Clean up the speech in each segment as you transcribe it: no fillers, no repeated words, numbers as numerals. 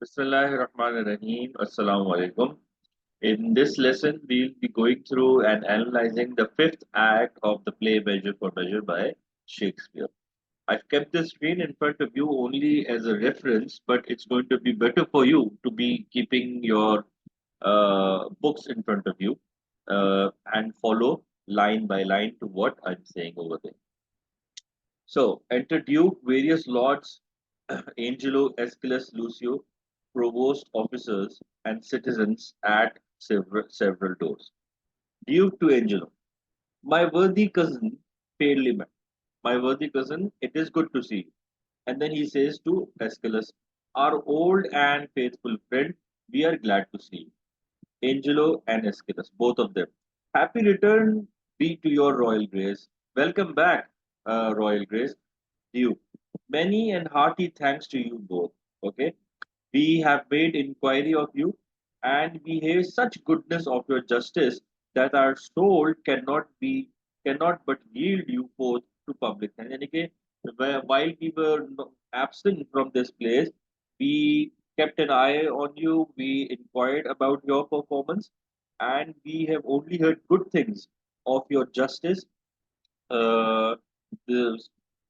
Bismillahirrahmanirrahim. Assalamu alaikum. In this lesson, we'll be going through and analyzing the fifth act of the play Measure for Measure by Shakespeare. I've kept the screen in front of you only as a reference, but it's going to be better for you to be keeping your books in front of you and follow line by line to what I'm saying over there. So, enter Duke, various lords, Angelo, Aeschylus, Lucio, provost officers, and citizens at several doors. Duke to Angelo, my worthy cousin, fairly met. My worthy cousin, it is good to see you. And then he says to Aeschylus, our old and faithful friend, we are glad to see you. Angelo and Aeschylus, both of them. Happy return be to your royal grace. Welcome back, royal grace. Duke. Many and hearty thanks to you both. Okay. We have made inquiry of you, and we have such goodness of your justice that our soul cannot but yield you forth to public. And while we were absent from this place, we kept an eye on you. We inquired about your performance, and we have only heard good things of your justice. Uh, the,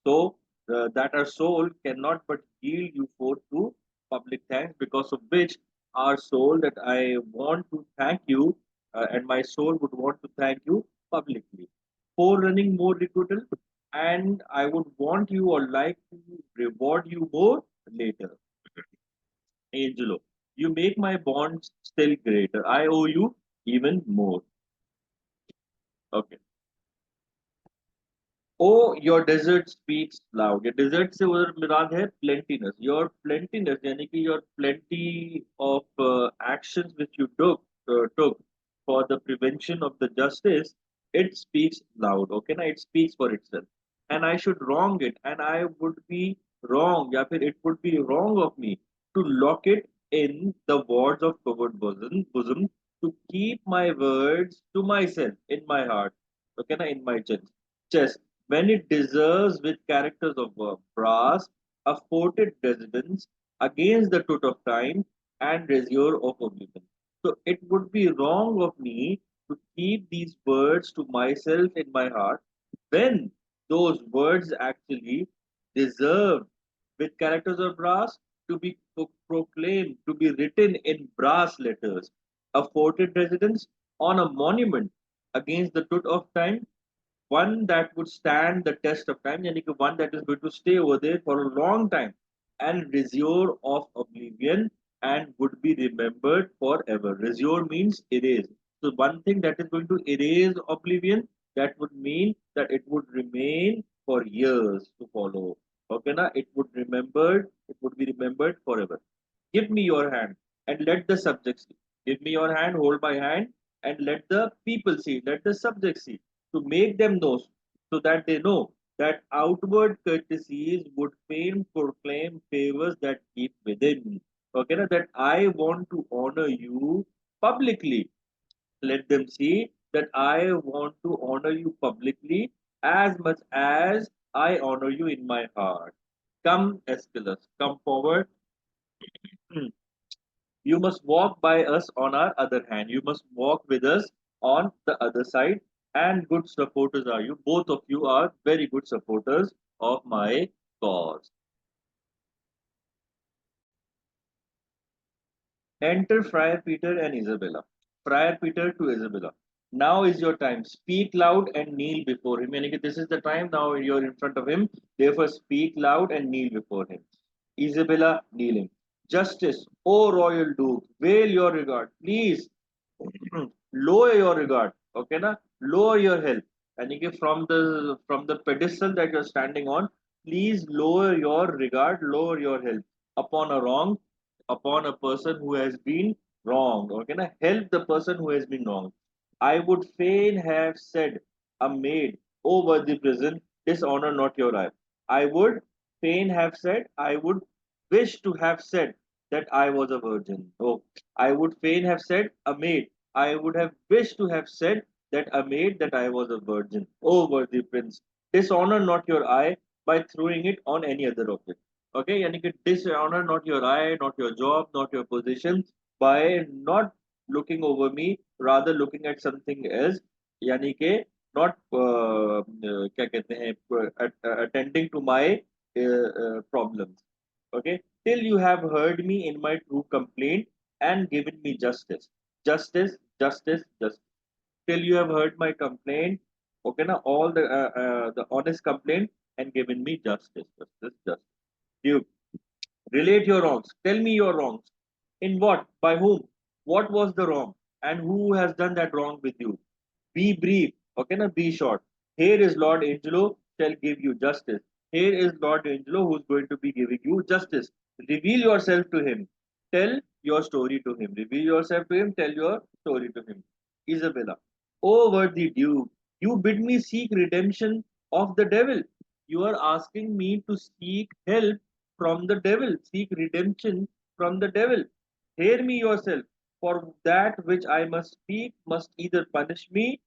so that our soul cannot but yield you forth to public thanks, because of which our soul that I want to thank you, and my soul would want to thank you publicly for running more recruital, and I would want you or like to reward you more later. Angelo, you make my bonds still greater. I owe you even more. Okay. Oh, your desert speaks loud. Your desert से उधर मुराद है plentiness. Your plentiness, यानी कि your plenty of actions which you took for the prevention of the justice, it speaks loud. Okay, ना? It speaks for itself. And I should wrong it, and I would be wrong, या फिर it would be wrong of me to lock it in the wards of covered bosom to keep my words to myself in my heart. Okay, na? In my chest when it deserves with characters of brass, a forted residence against the toot of time and razor of oblivion. So it would be wrong of me to keep these words to myself in my heart when those words actually deserve with characters of brass to be proclaimed, to be written in brass letters, a forted residence on a monument against the toot of time, one that would stand the test of time, yani ki one that is going to stay over there for a long time, and resure of oblivion, and would be remembered forever. Resure means erase. So one thing that is going to erase oblivion, that would mean that it would remain for years to follow. Okay, na? It would be remembered forever. Give me your hand and let the subjects see. Give me your hand, hold my hand, and let the people see, let the subjects see, to make them know, so that they know that outward courtesies would fain proclaim favors that keep within. Okay, na? That I want to honor you publicly. Let them see that I want to honor you publicly as much as I honor you in my heart. Come, Aeschylus, come forward. You must walk by us on our other hand. You must walk with us on the other side. And good supporters are you. Both of you are very good supporters of my cause. Enter Friar Peter and Isabella. Friar Peter to Isabella. Now is your time. Speak loud and kneel before him. Yani this is the time now you're in front of him. Therefore, speak loud and kneel before him. Isabella kneeling. Justice, O royal duke, veil your regard. Please lower your regard. Okay, na? Lower your health. And from the pedestal that you're standing on, please lower your regard, lower your health upon a wrong, upon a person who has been wronged. Okay, na? Help the person who has been wronged. I would fain have said, a maid, O worthy prison, dishonor not your eye. I would fain have said, I would wish to have said that I was a virgin. Oh, I would fain have said, a maid. I would have wished to have said that a maid that I was a virgin. O worthy prince, dishonor not your eye by throwing it on any other object. Okay, यानी कि dishonor not your eye, not your job, not your position, by not looking over me, rather looking at something else. यानी कि not क्या कहते हैं attending to my problems. Okay, till you have heard me in my true complaint and given me justice, justice, justice, justice. Till you have heard my complaint, okay, na all the honest complaint and given me justice, justice, justice. You relate your wrongs. Tell me your wrongs. In what? By whom? What was the wrong? And who has done that wrong with you? Be brief. Okay, na be short. Here is Lord Angelo shall give you justice. Here is Lord Angelo who is going to be giving you justice. Reveal yourself to him. Tell your story to him. Reveal yourself to him. Tell your story to him. Isabella. O worthy Duke, you bid me seek redemption of the devil. You are asking me to seek help from the devil, seek redemption from the devil. Hear me yourself, for that which I must speak must either punish me,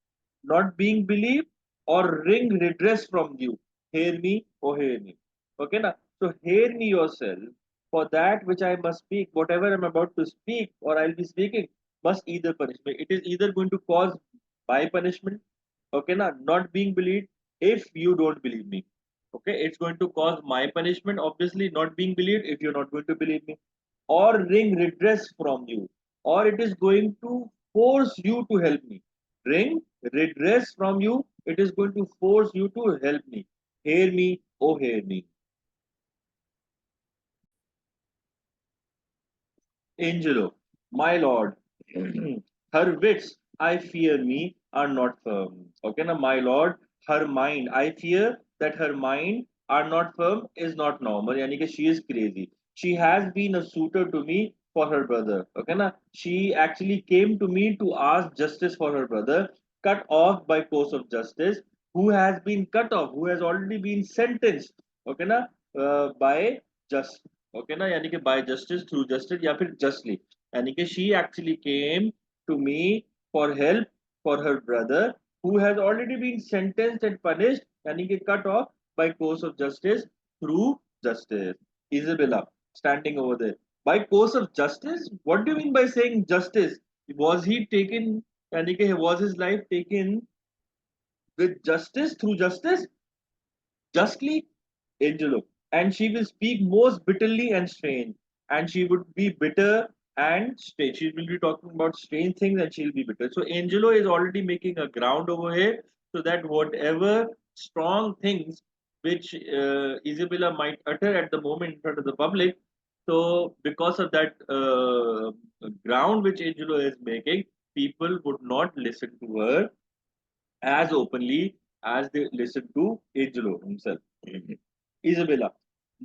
not being believed, or wring redress from you. Hear me, oh hear me. Okay, na? So hear me yourself, for that which I must speak, whatever I'm about to speak or I'll be speaking, must either punish me. It is either going to cause my punishment, okay, na? Not being believed if you don't believe me. Okay, it's going to cause my punishment, obviously, not being believed if you're not going to believe me, or wring redress from you, or it is going to force you to help me. Wring redress from you, it is going to force you to help me. Hear me, oh, hear me. Angelo, my lord, her wits, I fear me, are not firm. Okay, now, my lord, her mind, I fear that her mind are not firm is not normal. Yani कि she is crazy. She has been a suitor to me for her brother. Okay, now, she actually came to me to ask justice for her brother, cut off by course of justice, who has been cut off, who has already been sentenced. Okay, now, by justice. Okay ना यानी कि bye justice through justice या फिर justly यानी कि she actually came to me for help for her brother who has already been sentenced and punished यानी कि cut off by course of justice through justice Isabella standing over there by course of justice what do you mean by saying justice was he taken यानी कि was his life taken with justice through justice justly Angelo, and she will speak most bitterly and strange, and she would be bitter and strange. She will be talking about strange things and she'll be bitter. So Angelo is already making a ground over here so that whatever strong things which Isabella might utter at the moment in front of the public, so because of that ground which Angelo is making, people would not listen to her as openly as they listen to Angelo himself. Isabella,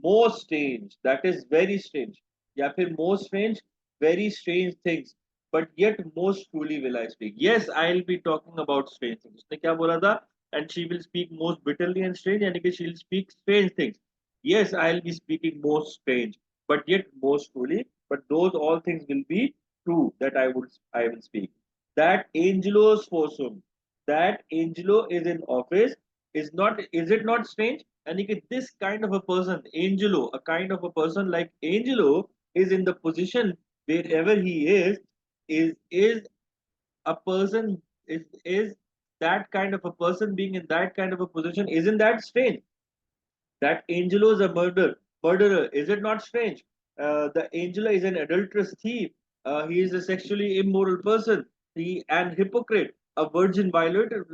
most strange, that is very strange. या फिर most strange, very strange things. But yet most truly will I speak. Yes, I'll be talking about strange things. उसने क्या बोला था? And she will speak most bitterly and strange, यानी कि she'll speak strange things. Yes, I'll be speaking most strange, but yet most truly. But those all things will be true that I will speak. That Angelo's foursome, that Angelo is in office is it not strange? And this kind of a person, Angelo, a kind of a person like Angelo is in the position wherever he is a person is that kind of a person being in that kind of a position, isn't that strange? That Angelo is a murderer. Is it not strange? The Angelo is an adulterous thief. He is a sexually immoral person. He an hypocrite, a virgin violator,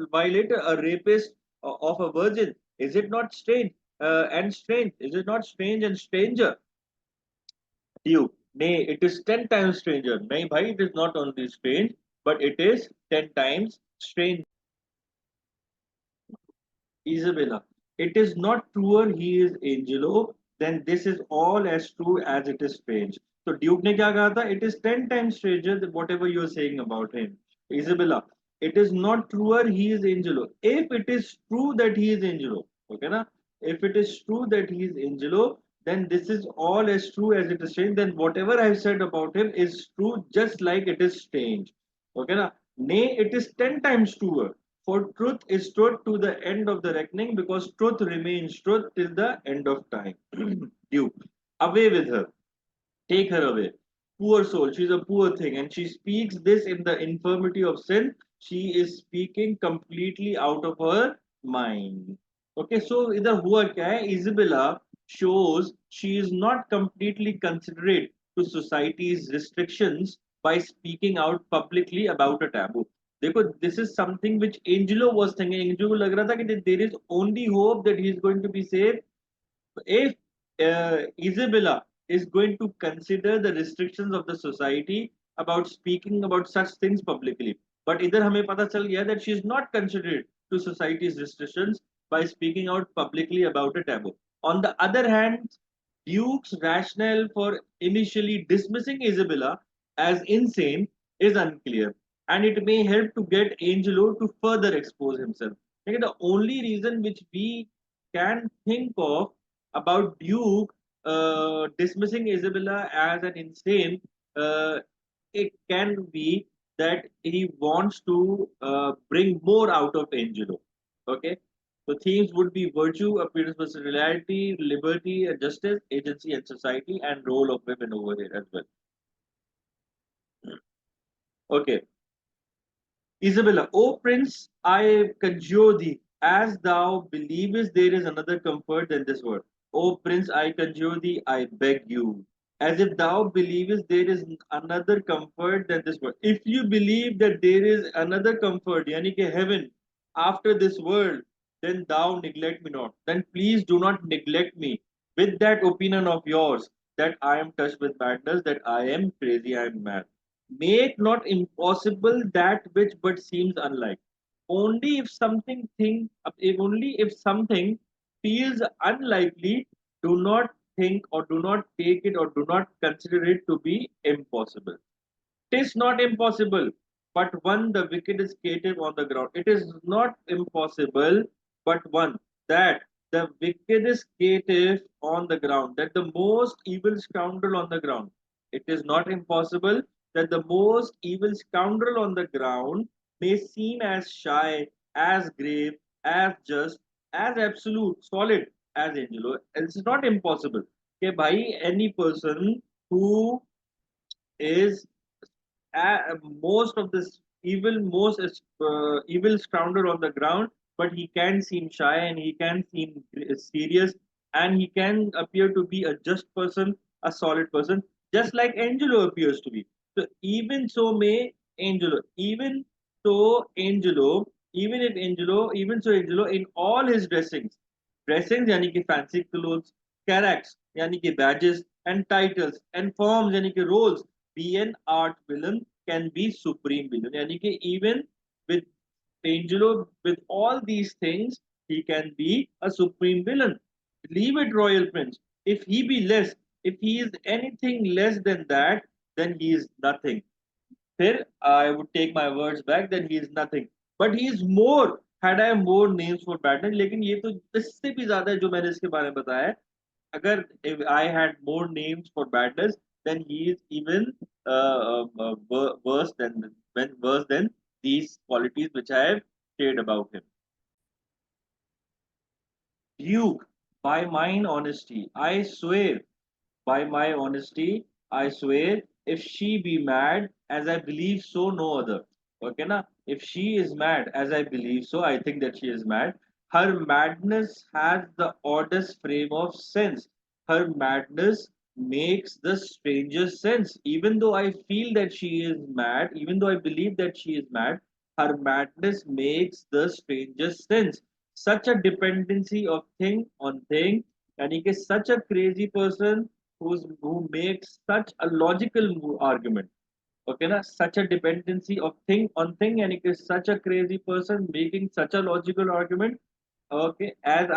a rapist of a virgin. Is it not strange and strange? Is it not strange and stranger? You, nay, it is 10 times stranger. Nay, bhai, it is not only strange, but it is 10 times strange. Isabella, it is not truer he is Angelo, then this is all as true as it is strange. So Duke ने क्या कहा था? It is 10 times stranger than whatever you are saying about him. Isabella, it is not truer he is Angelo. If it is true that he is Angelo, okay na? If it is true that he is Angelo, then this is all as true as it is strange. Then whatever I have said about him is true just like it is strange. Okay na? Nay, it is 10 times truer. For truth is truth to the end of the reckoning, because truth remains truth till the end of time. Duke. Away with her. Take her away. Poor soul, she's a poor thing, and she speaks this in the infirmity of sin. She is speaking completely out of her mind. Okay, so इधर हुआ क्या है? Isabella shows she is not completely considerate to society's restrictions by speaking out publicly about a taboo. देखो, this is something which Angelo was thinking. Angelo को लग रहा था कि there is only hope that he is going to be saved if Isabella is going to consider the restrictions of the society about speaking about such things publicly. But इधर हमें पता चल गया that she is not considerate to society's restrictions by speaking out publicly about a taboo. On the other hand, Duke's rationale for initially dismissing Isabella as insane is unclear, and it may help to get Angelo to further expose himself. Okay, the only reason which we can think of about Duke dismissing Isabella as an insane, uh, it can be that he wants to bring more out of Angelo. Okay, so themes would be virtue, appearance versus reality, liberty and justice, agency and society, and role of women over here as well. Okay, Isabella, O Prince, I conjure thee, as thou believest there is another comfort than this world. O Prince, I conjure thee, I beg you, as if thou believest there is another comfort than this world. If you believe that there is another comfort, yani ke heaven, after this world, then thou neglect me not. Then please do not neglect me with that opinion of yours that I am touched with madness, that I am crazy, I am mad. Make not impossible that which but seems unlike. Only if only if something feels unlikely, do not think or do not take it or do not consider it to be impossible. Tis not impossible, but one the wicked is cative on the ground. It is not impossible, but one that the wicked is cative on the ground, that the most evil scoundrel on the ground. It is not impossible that the most evil scoundrel on the ground may seem as shy, as grave, as just, as absolute, solid as Angelo. It's not impossible. Okay, by any person who is most of this evil scoundrel on the ground, but he can seem shy and he can seem serious and he can appear to be a just person, a solid person, just like Angelo appears to be. So even so may Angelo, even so Angelo in all his dressings यानी कि fancy clothes, characters यानी कि badges and titles and forms यानी कि roles, be an art villain, can be supreme villain यानी कि even with Angelo, with all these things, he can be a supreme villain. Leave it, royal prince. If he be less, if he is anything less than that, then he is nothing. फिर I would take my words back, then he is nothing. But he is more. Had I more names for badness, लेकिन ये तो इससे भी ज्यादा है जो मैंने इसके बारे में बताया है. अगर if I had more names for badness, then he is even worse than these qualities which I have shared about him. Duke, by mine honesty, I swear, by my honesty, I swear, if she be mad, as I believe so, no other. Okay, na? If she is mad, as I believe so, I think that she is mad. Her madness has the oddest frame of sense. Her madness makes the strangest sense. Even though I feel that she is mad, even though I believe that she is mad, her madness makes the strangest sense. Such a dependency of thing on thing, and he is such a crazy person who makes such a logical argument. Okay, na? Such a dependency of thing on thing, and it is such a crazy person making such a logical argument. Okay, as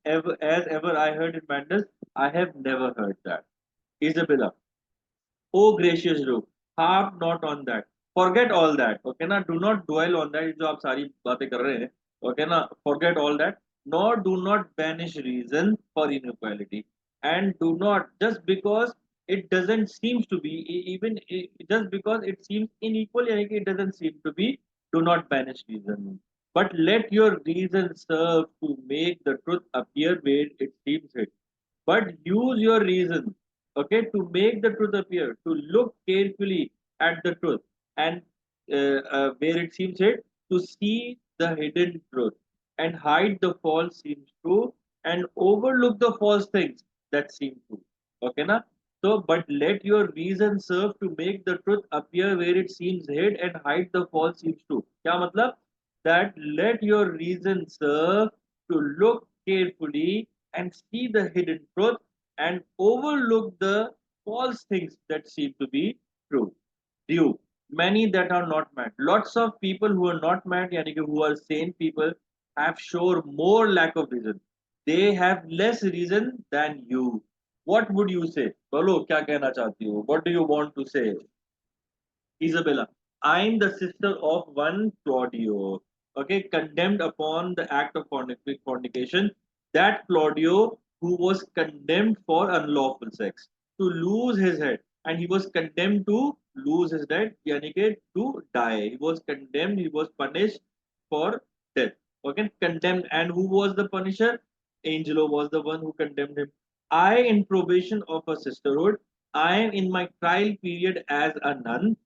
ever I heard in madness, I have never heard that. Isabella, oh gracious Lord, harp not on that. Forget all that. Okay ना? Do not dwell on that. जो आप सारी बातें कर रहे हैं. Okay ना? Forget all that. Nor do not banish reason for inequality. And do not, just because it doesn't seem to be, just because it seems unequal, यानी कि it doesn't seem to be, do not banish reason. But let your reason serve to make the truth appear where it seems it. but use your reason, okay, to make the truth appear, to look carefully at the truth, and where it seems hid, to see the hidden truth, and hide the false seems true, and overlook the false things that seem true. Okay, na? So, but let your reason serve to make the truth appear where it seems hid, and hide the false seems true. क्या मतलब? That let your reason serve to look carefully and see the hidden truth, and overlook the false things that seem to be true. Due. Many that are not mad. Lots of people who are not mad, yani कि who are sane people, have shown more lack of reason. They have less reason than you. What would you say? बोलो क्या कहना चाहती हो? What do you want to say? Isabella, I'm the sister of one Claudio, okay, condemned upon the act of fornication. That Claudio, who was condemned for unlawful sex, to lose his head, and he was condemned to lose his head, yani ke to die. He was condemned, he was punished for death. Okay, condemned, and who was the punisher? Angelo was the one who condemned him. I, in probation of a sisterhood, I am in my trial period as a nun,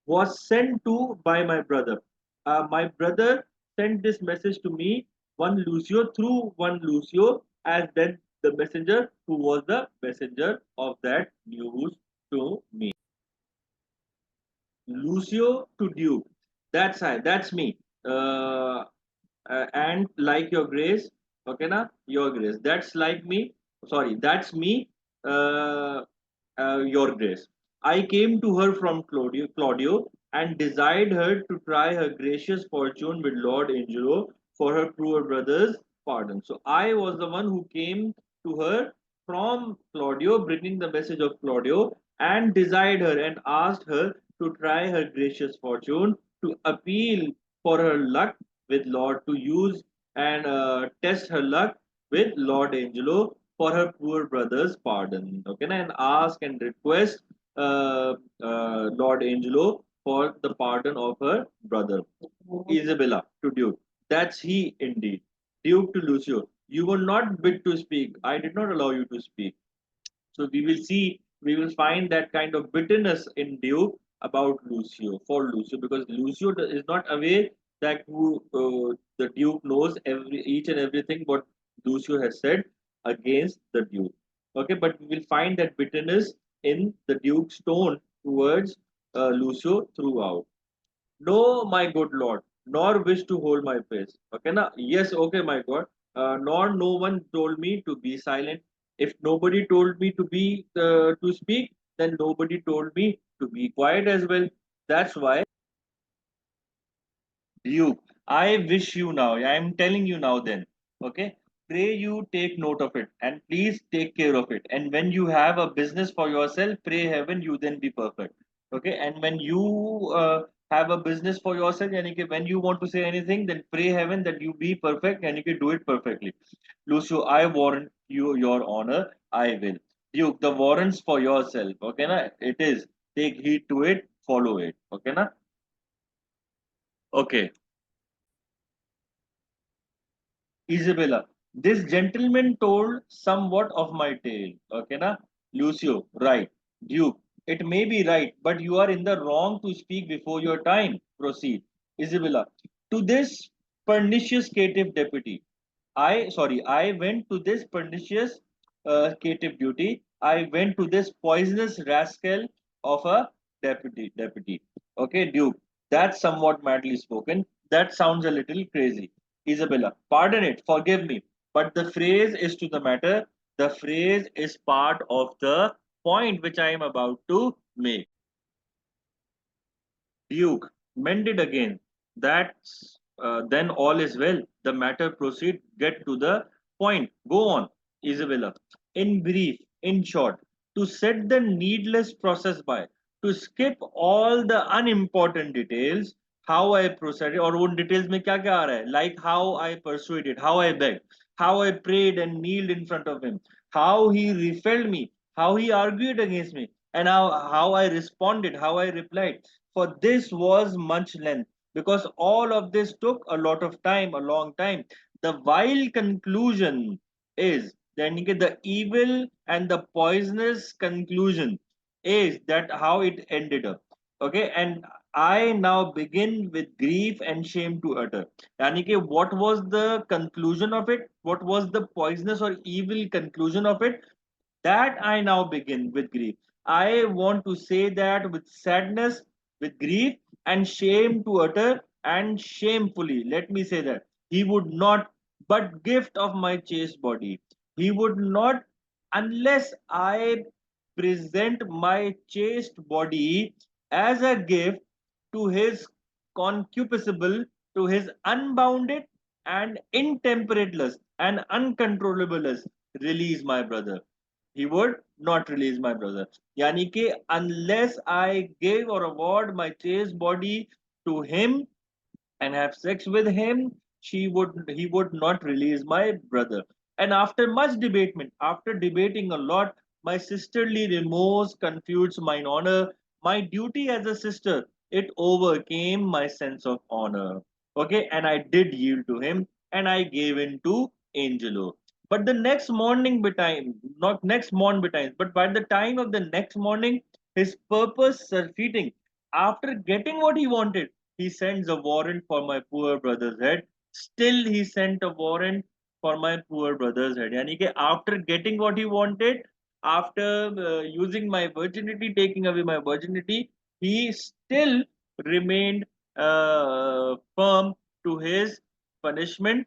was sent to by my brother. My brother sent this message to me, one Lucio, through one Lucio, as then the messenger who was the messenger of that news to me. Lucio to Duke. That's me. And like your grace, okay na, your grace. That's like me. Sorry, that's me. Uh, your grace. I came to her from Claudio and desired her to try her gracious fortune with Lord Angelo for her poor brother's pardon. So I was the one who came to her from Claudio, bringing the message of Claudio, and desired her and asked her to try her gracious fortune, to appeal for her luck with Lord, to use and test her luck with Lord Angelo for her poor brother's pardon. Okay, and ask and request Lord Angelo for the pardon of her brother. Isabella to Duke. That's he indeed. Duke to Lucio. You were not bid to speak. I did not allow you to speak. So we will see, we will find that kind of bitterness in Duke about Lucio, for Lucio, because Lucio is not aware that who the Duke knows each and everything what Lucio has said against the Duke. Okay, but we will find that bitterness in the Duke's tone towards Lucio throughout. No, my good Lord, nor wish to hold my peace. Okay, na? Yes, okay, my God. Nor no one told me to be silent. If nobody told me to speak, then nobody told me to be quiet as well. That's why you, I wish you now, I am telling you now then, okay? Pray you take note of it and please take care of it. And when you have a business for yourself, pray heaven you then be perfect. Okay? And when you have a business for yourself, yani कि when you want to say anything, then pray heaven that you be perfect and you can do it perfectly. Lucio, I warrant you your honor, I will. Duke, the warrants for yourself, okay na? It is. Take heed to it, follow it. Okay na? Okay. Isabella, this gentleman told somewhat of my tale. Okay, na? Lucio, right. Duke, it may be right, but you are in the wrong to speak before your time. Proceed. Isabella, to this pernicious caitiff deputy, I went to this pernicious caitiff duty. I went to this poisonous rascal of a deputy. Okay, Duke, that's somewhat madly spoken. That sounds a little crazy. Isabella, pardon it, forgive me, but the phrase is to the matter. The phrase is part of the point which I am about to make. Duke, mend it again. That's then all is well. The matter proceed. Get to the point. Go on, Isabella. In brief, in short, to set the needless process by, to skip all the unimportant details, how I proceeded, or उन details में क्या क्या आ रहा है? Like how I persuaded, how I begged, how I prayed and kneeled in front of him, how he repelled me, how he argued against me, and how I responded, how I replied, for this was much length, because all of this took a lot of time, a long time. The vile conclusion is यानी कि the evil and the poisonous conclusion is that how it ended up. Okay, and I now begin with grief and shame to utter. यानी कि what was the conclusion of it, what was the poisonous or evil conclusion of it, that I now begin with grief. I want to say that with sadness, with grief, and shame to utter, and shamefully, let me say that he would not but gift of my chaste body. He would not unless I present my chaste body as a gift to his concupiscible, to his unbounded and intemperate lust and uncontrollable lust, release my brother. He would not release my brother. यानी कि unless I give or award my chaste body to him and have sex with him, he would not release my brother. And after much debatement, after debating a lot, my sisterly remorse confused mine honor, my duty as a sister, it overcame my sense of honor. Okay, and I did yield to him, and I gave in to Angelo. But the next morning betimes, not next morn betimes, but by the time of the next morning, his purpose surfeiting, after getting what he wanted, he sends a warrant for my poor brother's head. Still, he sent a warrant for my poor brother's head. Yani कि after getting what he wanted, after using my virginity, taking away my virginity, he still remained firm to his punishment,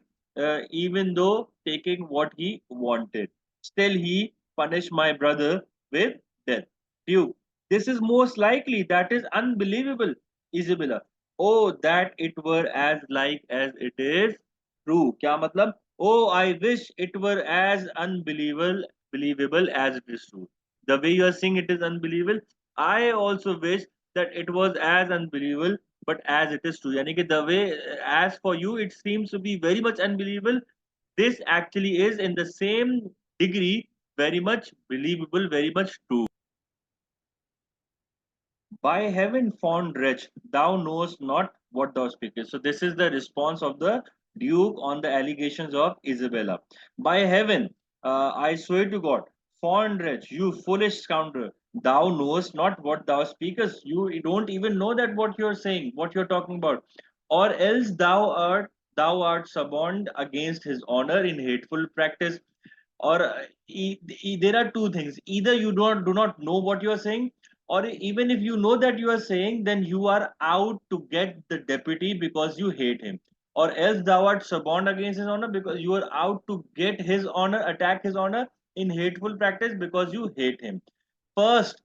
even though taking what he wanted. Still, he punished my brother with death. Duke, this is most likely, that is unbelievable, Isabella. Oh, that it were as like as it is true. क्या मतलब? Oh, I wish it were as believable as it is true. The way you are saying it is unbelievable, I also wish that it was as unbelievable, but as it is true. यानी कि the way, as for you, it seems to be very much unbelievable. This actually is in the same degree very much believable, very much true. By heaven, fond wretch, thou knowest not what thou speakest. So, this is the response of the Duke on the allegations of Isabella. By heaven, I swear to God, fond wretch, you foolish scoundrel, thou knowest not what thou speakest. You don't even know that what you're saying, what you're talking about. Or else thou art suborned against his honor in hateful practice, or there are two things: either you do not know what you are saying, or even if you know that you are saying, then you are out to get the deputy because you hate him, or else thou art suborned against his honor because you are out to get his honor, attack his honor in hateful practice because you hate him. First,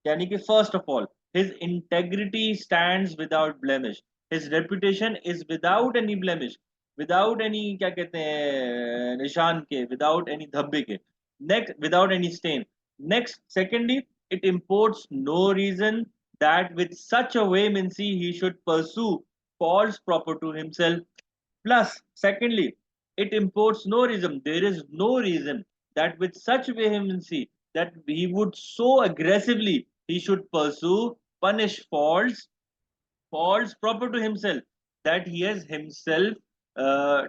यानी कि first of all, his integrity stands without blemish, his reputation is without any blemish, without any क्या कहते हैं निशान के, without any धब्बे के, next without any stain. Next, secondly, it imports no reason that with such a vehemency he should pursue false proper to himself. Plus, secondly, it imports no reason. There is no reason that with such vehemency that he would so aggressively he should pursue, punish faults proper to himself that he has himself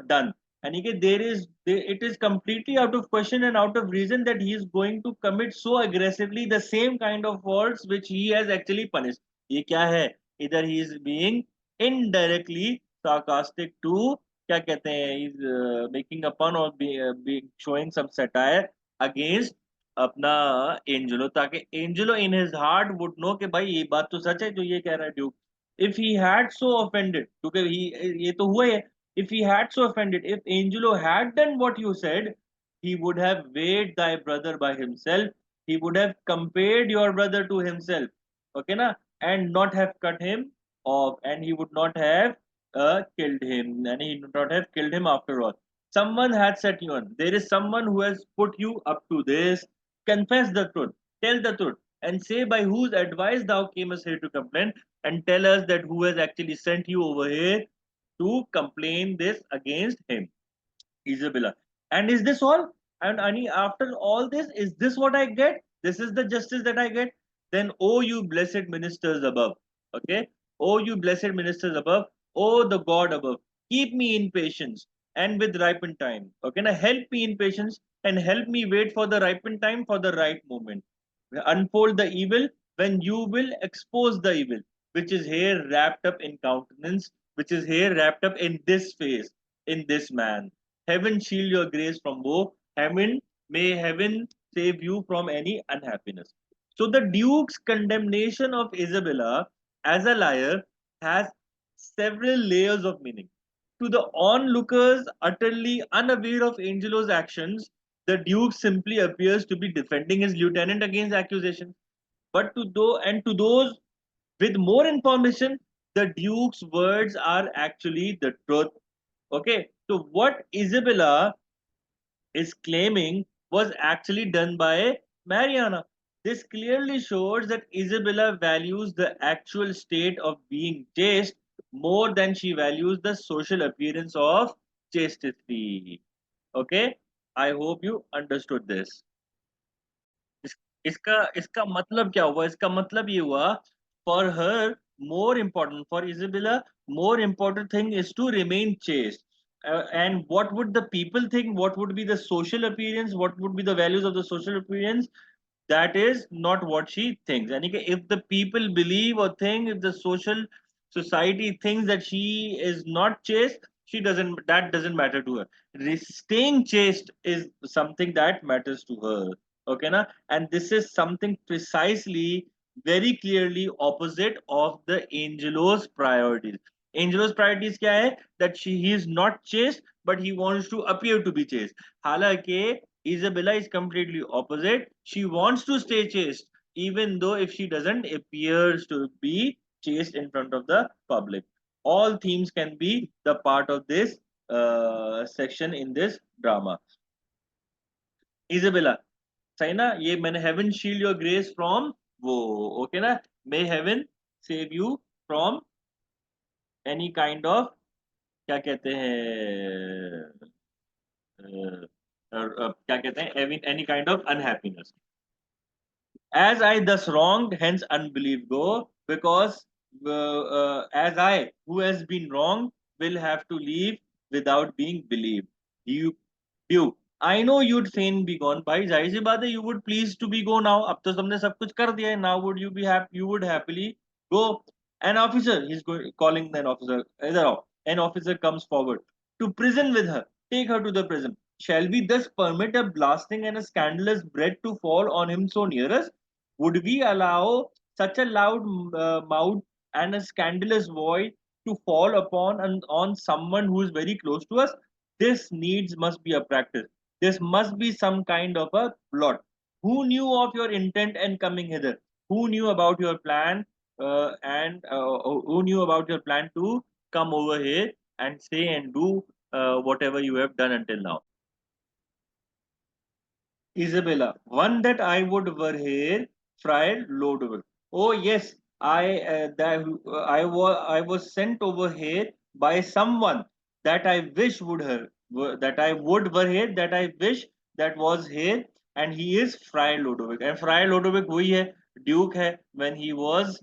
done. And again, it is completely out of question and out of reason that he is going to commit so aggressively the same kind of faults which he has actually punished. ये क्या है? Either he is being indirectly sarcastic to, क्या कहते हैं, he is making a pun or be showing some satire against अपना Angelo, ताकि Angelo in his heart would know कि भाई ये बात तो सच है जो ये कह रहा है Duke. If he had so offended, क्योंकि ये तो हुआ ही है, if he had so offended, if Angelo had done what you said, he would have weighed thy brother by himself, he would have compared your brother to himself, okay na, and not have cut him off, and he would not have killed him, and he would not have killed him after all. Someone had set you on. There is someone who has put you up to this. Confess the truth, tell the truth, and say by whose advice thou camest here to complain, and tell us that who has actually sent you over here to complain this against him. Isabella. And is this all? And Ani, after all this, is this what I get? This is the justice that I get? Then, oh, you blessed ministers above. Okay? Oh, you blessed ministers above. Oh, the God above. Keep me in patience and with ripened time. Okay? Now, help me in patience and help me wait for the ripened time for the right moment. Unfold the evil when you will expose the evil, which is here wrapped up in countenance, which is here wrapped up in this face, in this man. Heaven shield your grace from woe. May heaven save you from any unhappiness. So the Duke's condemnation of Isabella as a liar has several layers of meaning. To the onlookers utterly unaware of Angelo's actions, the Duke simply appears to be defending his lieutenant against accusations. But to those with more information, the Duke's words are actually the truth. Okay, so what Isabella is claiming was actually done by Mariana. This clearly shows that Isabella values the actual state of being chaste more than she values the social appearance of chastity. Okay, I hope you understood this. इस, इसका मतलब क्या हुआ? इसका मतलब ये हुआ, for her more important, for Isabella, more important thing is to remain chaste. And what would the people think? What would be the social appearance? What would be the values of the social appearance? That is not what she thinks. And if the people believe or think, if the social society thinks that she is not chaste, she doesn't, that doesn't matter to her. Staying chaste is something that matters to her. Okay na? And this is something precisely, very clearly opposite of the Angelo's priorities. Angelo's priorities kya hai? That he is not chaste, but he wants to appear to be chaste. Halaki Isabella is completely opposite. She wants to stay chaste, even though if she doesn't appears to be chaste in front of the public. All themes can be the part of this section in this drama. Isabella, सही ना? ये मैंने heaven shield your grace from वो, okay ना? May heaven save you from any kind of, क्या कहते हैं, क्या कहते हैं, any kind of unhappiness. As I thus wronged, hence unbelief go, because as I, who has been wronged, will have to leave without being believed. You, you. I know you'd fain be gone. भाई जाहिर सी बात है, you would please to be go now. अब तो तुमने सब कुछ कर दिया है. Now would you be happy? You would happily go. An officer, he's going, calling an officer. Either off. An officer comes forward to prison with her. Take her to the prison. Shall we thus permit a blasting and a scandalous breath to fall on him so near us? Would we allow such a loud mouth and a scandalous voice to fall upon and on someone who is very close to us? This needs must be a practice. This must be some kind of a plot. Who knew of your intent and coming hither? Who knew about your plan and who knew about your plan to come over here and say and do whatever you have done until now? Isabella, one that I would were here, Friar Lodewijk. Oh yes, I was sent over here by someone that I wish would her that I would were here, that I wish that was here, and he is Friar Lodewijk. And Friar Lodewijk वही है, Duke है, when he was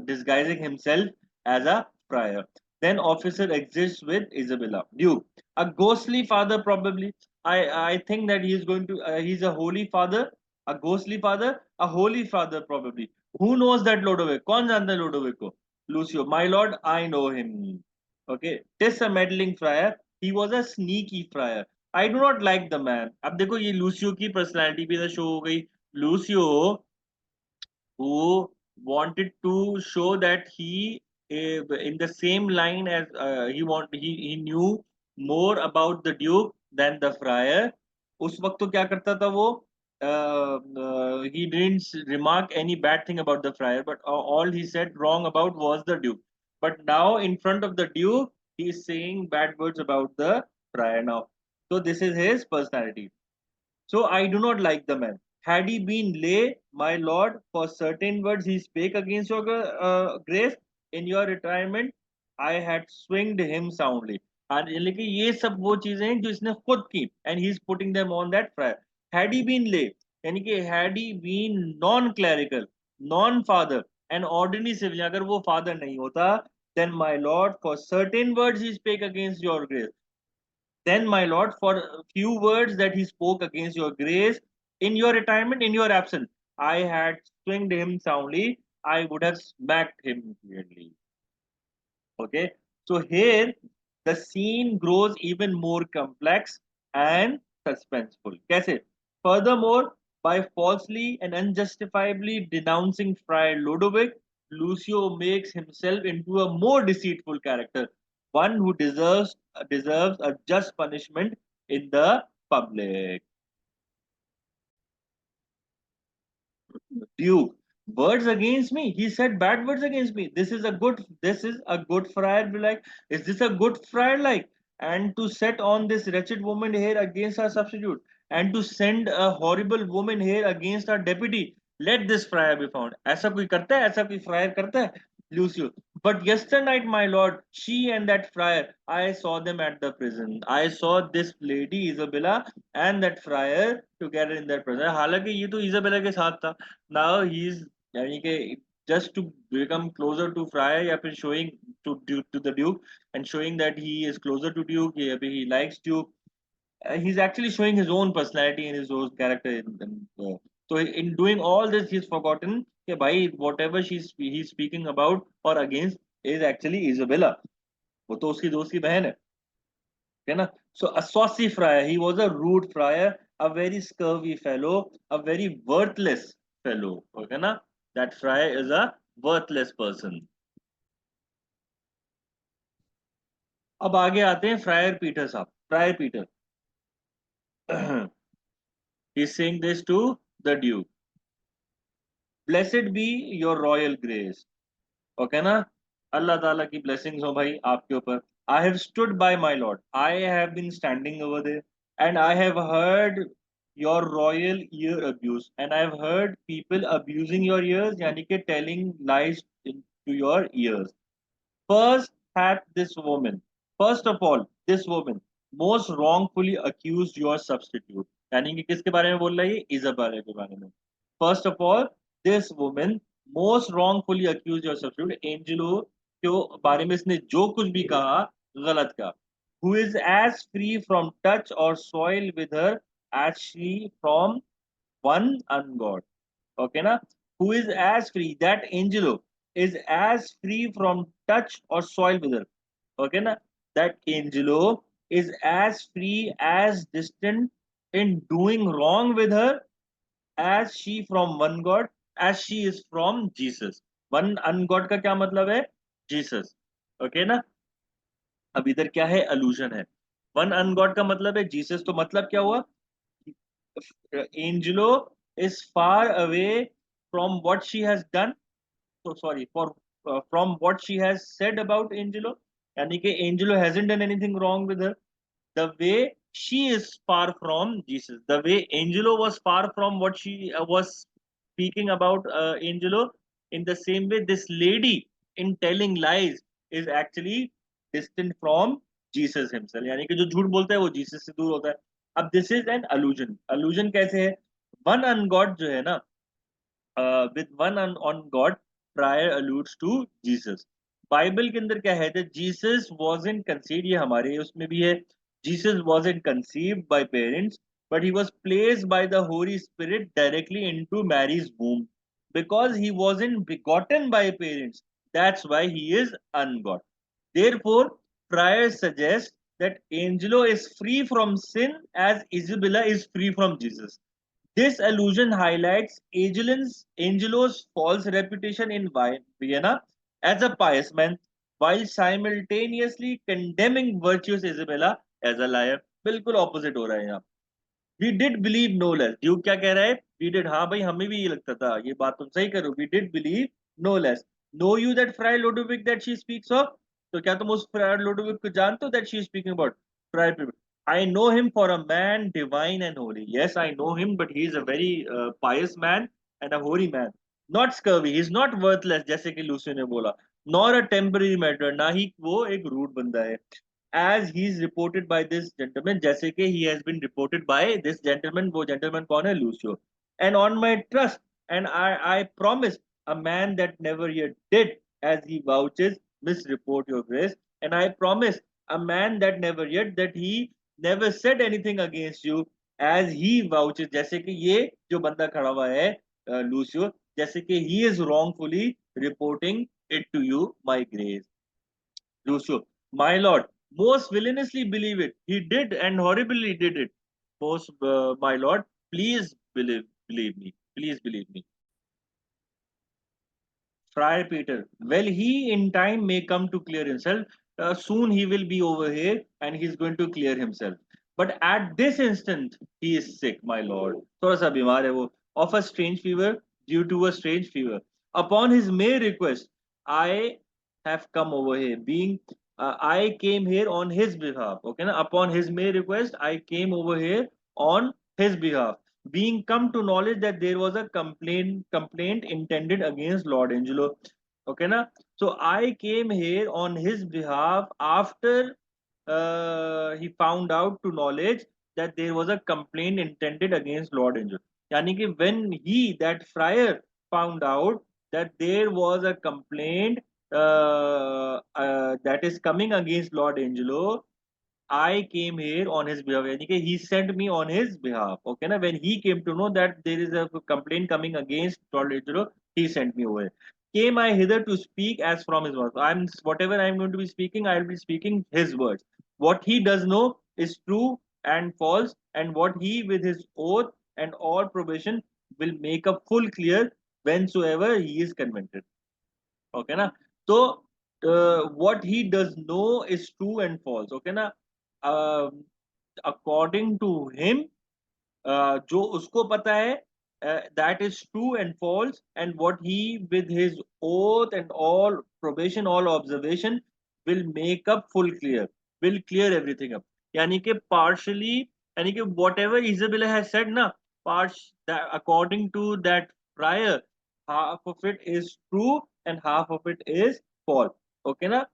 disguising himself as a friar. Then officer exists with Isabella. Duke, a ghostly father probably. I think that he is going to he's a holy father, a ghostly father, a holy father probably. Who knows that Lodovic? कौन जानता है Lodovic को? Lucio, my lord, I know him. Okay, tis a meddling friar. He was a sneaky friar. I do not like the man. अब देखो ये Lucio की personality भी show हो गई. Lucio, who wanted to show that he in the same line as he knew more about the duke than the friar. उस वक्त तो क्या करता था वो, he didn't remark any bad thing about the friar, but all he said wrong about was the duke. But now in front of the duke he is saying bad words about the friar now. So this is his personality. So I do not like the man. Had he been lay, my lord, for certain words he spake against your grace in your retirement, I had swinged him soundly. And लेकिन ये सब वो चीजें हैं जो इसने खुद की, and he is putting them on that friar. Had he been lay, यानी कि had he been non-clerical, non-father, an ordinary civilian, अगर वो father नहीं होता, then my lord, for certain words he spake against your grace. Then, my lord, for a few words that he spoke against your grace, in your retirement, in your absence, I had swinged him soundly, I would have smacked him clearly. Okay, so here the scene grows even more complex and suspenseful. Kaise? Furthermore, by falsely and unjustifiably denouncing Friar Ludovic, Lucio makes himself into a more deceitful character, one who deserves a just punishment in the public. Duke, words against me. He said bad words against me. This is a good friar. Be like, is this a good friar? Like, and to set on this wretched woman here against our substitute, and to send a horrible woman here against our deputy. Let this friar be found. ऐसा कोई करता है? ऐसा कोई friar करता है? Lucio. But yesterday night, my lord, she and that friar, I saw them at the prison. I saw this lady Isabella and that friar together in that prison. हालांकि ये तो इजाबेला के साथ था. Now he's यानी कि just to become closer to Friar या फिर showing to the Duke and showing that he is closer to Duke, he likes Duke. He's actually showing his own personality and his own character. So in doing all this, he's forgotten that by whatever he's speaking about or against is actually Isabella. वो तो उसकी दोस्त की बहन है ना? So a saucy friar, he was a rude friar, a very scurvy fellow, a very worthless fellow. Okay ना? That friar is a worthless person. अब आगे आते हैं फ्रायर पीटर साहब. Fryer Peter. He's saying this to the Duke. Blessed be your royal grace. Okay ना? अल्लाह ताला की blessings हो भाई आपके ऊपर. I have stood by my lord. I have been standing over there and I have heard your royal ear abuse and I have heard people abusing your ears यानी कि telling lies to your ears. First hath this woman, first of all, this woman most wrongfully accused your substitute. यानी कि किसके बारे में बोल रहा है ये? इजाबेला के बारे में. First of all, this woman most wrongfully accused your substitute. Angelo के बारे में इसने जो कुछ भी कहा गलत कहा. Who is as free from touch or soil with her as she from one ungod. Okay na? Who is as free? That Angelo is as free from touch or soil with her. Okay na? That Angelo is as free as distant in doing wrong with her as she from one God, as she is from Jesus. One ungod का क्या मतलब है? Jesus. Okay ना? अब इधर क्या है? Allusion है. One ungod का मतलब है Jesus. तो मतलब क्या हुआ? Angelo is far away from what she has done. So sorry for from what she has said about Angelo. यानी कि Angelo hasn't done anything wrong with her. The way she is far from Jesus. The way Angelo was far from what she was speaking about Angelo. In the same way, this lady in telling lies is actually distant from Jesus himself. यानी कि जो झूठ बोलता है वो Jesus से दूर होता है. अब दिस इज एन अलूजन. अलूजन कैसे है? वन अनगॉड जो है ना, with one on God, prior alludes to Jesus. Bible के अंदर क्या है? जीसस wasn't conceived, ये हमारे उसमें भी है. Jesus wasn't conceived by parents, but he was placed by the Holy Spirit directly into Mary's womb. Because he wasn't begotten by parents, that's why he is ungod. Therefore, prior suggests that Angelo is free from sin as Isabella is free from Jesus. This allusion highlights Angelo's false reputation in Vienna as a pious man, while simultaneously condemning virtuous Isabella as a liar. बिल्कुल opposite हो रहा है यहाँ. We did believe no less. Duke क्या कह रहा है? We did. हाँ भाई हमें भी ये लगता था. ये बात तुम सही करो. We did believe no less. Know you that Friar Ludovic that she speaks of? तो क्या तुम उस Friar Ludovic को जानते हो that she is speaking about? Friar I know him for a man divine and holy. Yes, I know him, but he is a very pious man and a holy man. Not scurvy. He is not worthless, जैसे कि Lucy ने बोला. Nor a temporary matter. ना ही वो एक rude बंदा है. As he is reported by this gentleman, जैसे कि he has been reported by this gentleman. वो gentleman कौन है? Lucio. And on my trust, and I promise a man that never yet did, as he vouches, misreport your grace. And I promise a man that never yet that he never said anything against you as he vouches, जैसे कि ये जो बंदा खड़ा हुआ है Lucio, जैसे कि he is wrongfully reporting it to you, my grace. Lucio, my lord, most villainously believe it. He did and horribly did it. Most, my lord, please believe me. Please believe me. Friar Peter, well, he in time may come to clear himself. Soon he will be over here and he's going to clear himself. But at this instant, he is sick, my lord. थोड़ा सा बीमार है वो. Of a strange fever, due to a strange fever. Upon his mere request, I have come over here. I came here on his behalf. Okay, na? Upon his mere request, I came over here on his behalf, being come to knowledge that there was a complaint intended against Lord Angelo. Okay, na? So I came here on his behalf after he found out to knowledge that there was a complaint intended against Lord Angelo. Yani कि when he, that friar, found out that there was a complaint that is coming against Lord Angelo, I came here on his behalf. यानी कि he sent me on his behalf. Okay, ना? When he came to know that there is a complaint coming against Lord Angelo, he sent me over. Came I hither to speak as from his words. I'm whatever I'm going to be speaking, I'll be speaking his words. What he does know is true and false, and what he with his oath and all probation will make up full clear whensoever he is convented. Okay, na? So what he does know is true and false. Okay, na? According to him, जो उसको पता है, that is true and false, and what he with his oath and all probation, all observation, will make up full clear, will clear everything up. यानी कि partially, यानी कि whatever Isabella has said ना, that according to that prior, half of it is true and half of it is false. Okay na?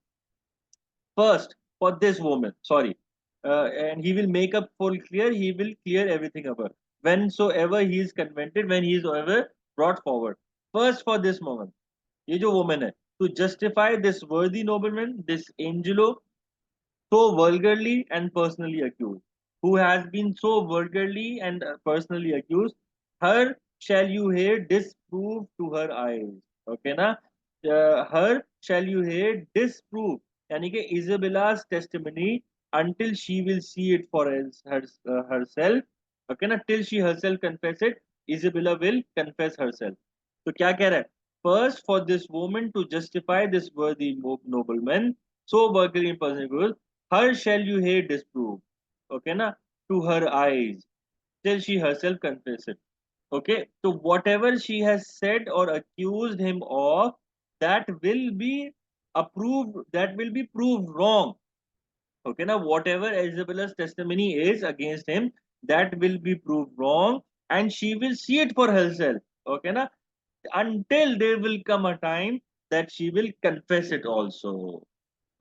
First, for this woman, sorry, and he will make up full clear, he will clear everything up whensoever he is convented, when he is ever brought forward. First, for this woman, ये जो woman है, to justify this worthy nobleman, this Angelo, so vulgarly and personally accused, who has been so vulgarly and personally accused, her shall you hear disprove to her eyes. Okay, na? Her shall you hear disprove. Yani कि Isabella's testimony until she will see it for herself. Okay, na? Till she herself confess it, Isabella will confess herself. तो क्या कह रहा है? First, for this woman to justify this worthy nobleman, so vulgarly and personally accused, her shall you hear disprove. Okay, na? To her eyes, till she herself confess it. Okay, so whatever she has said or accused him of, that will be approved, that will be proved wrong. Okay, now whatever Isabella's testimony is against him, that will be proved wrong, and she will see it for herself. Okay, now until there will come a time that she will confess it also.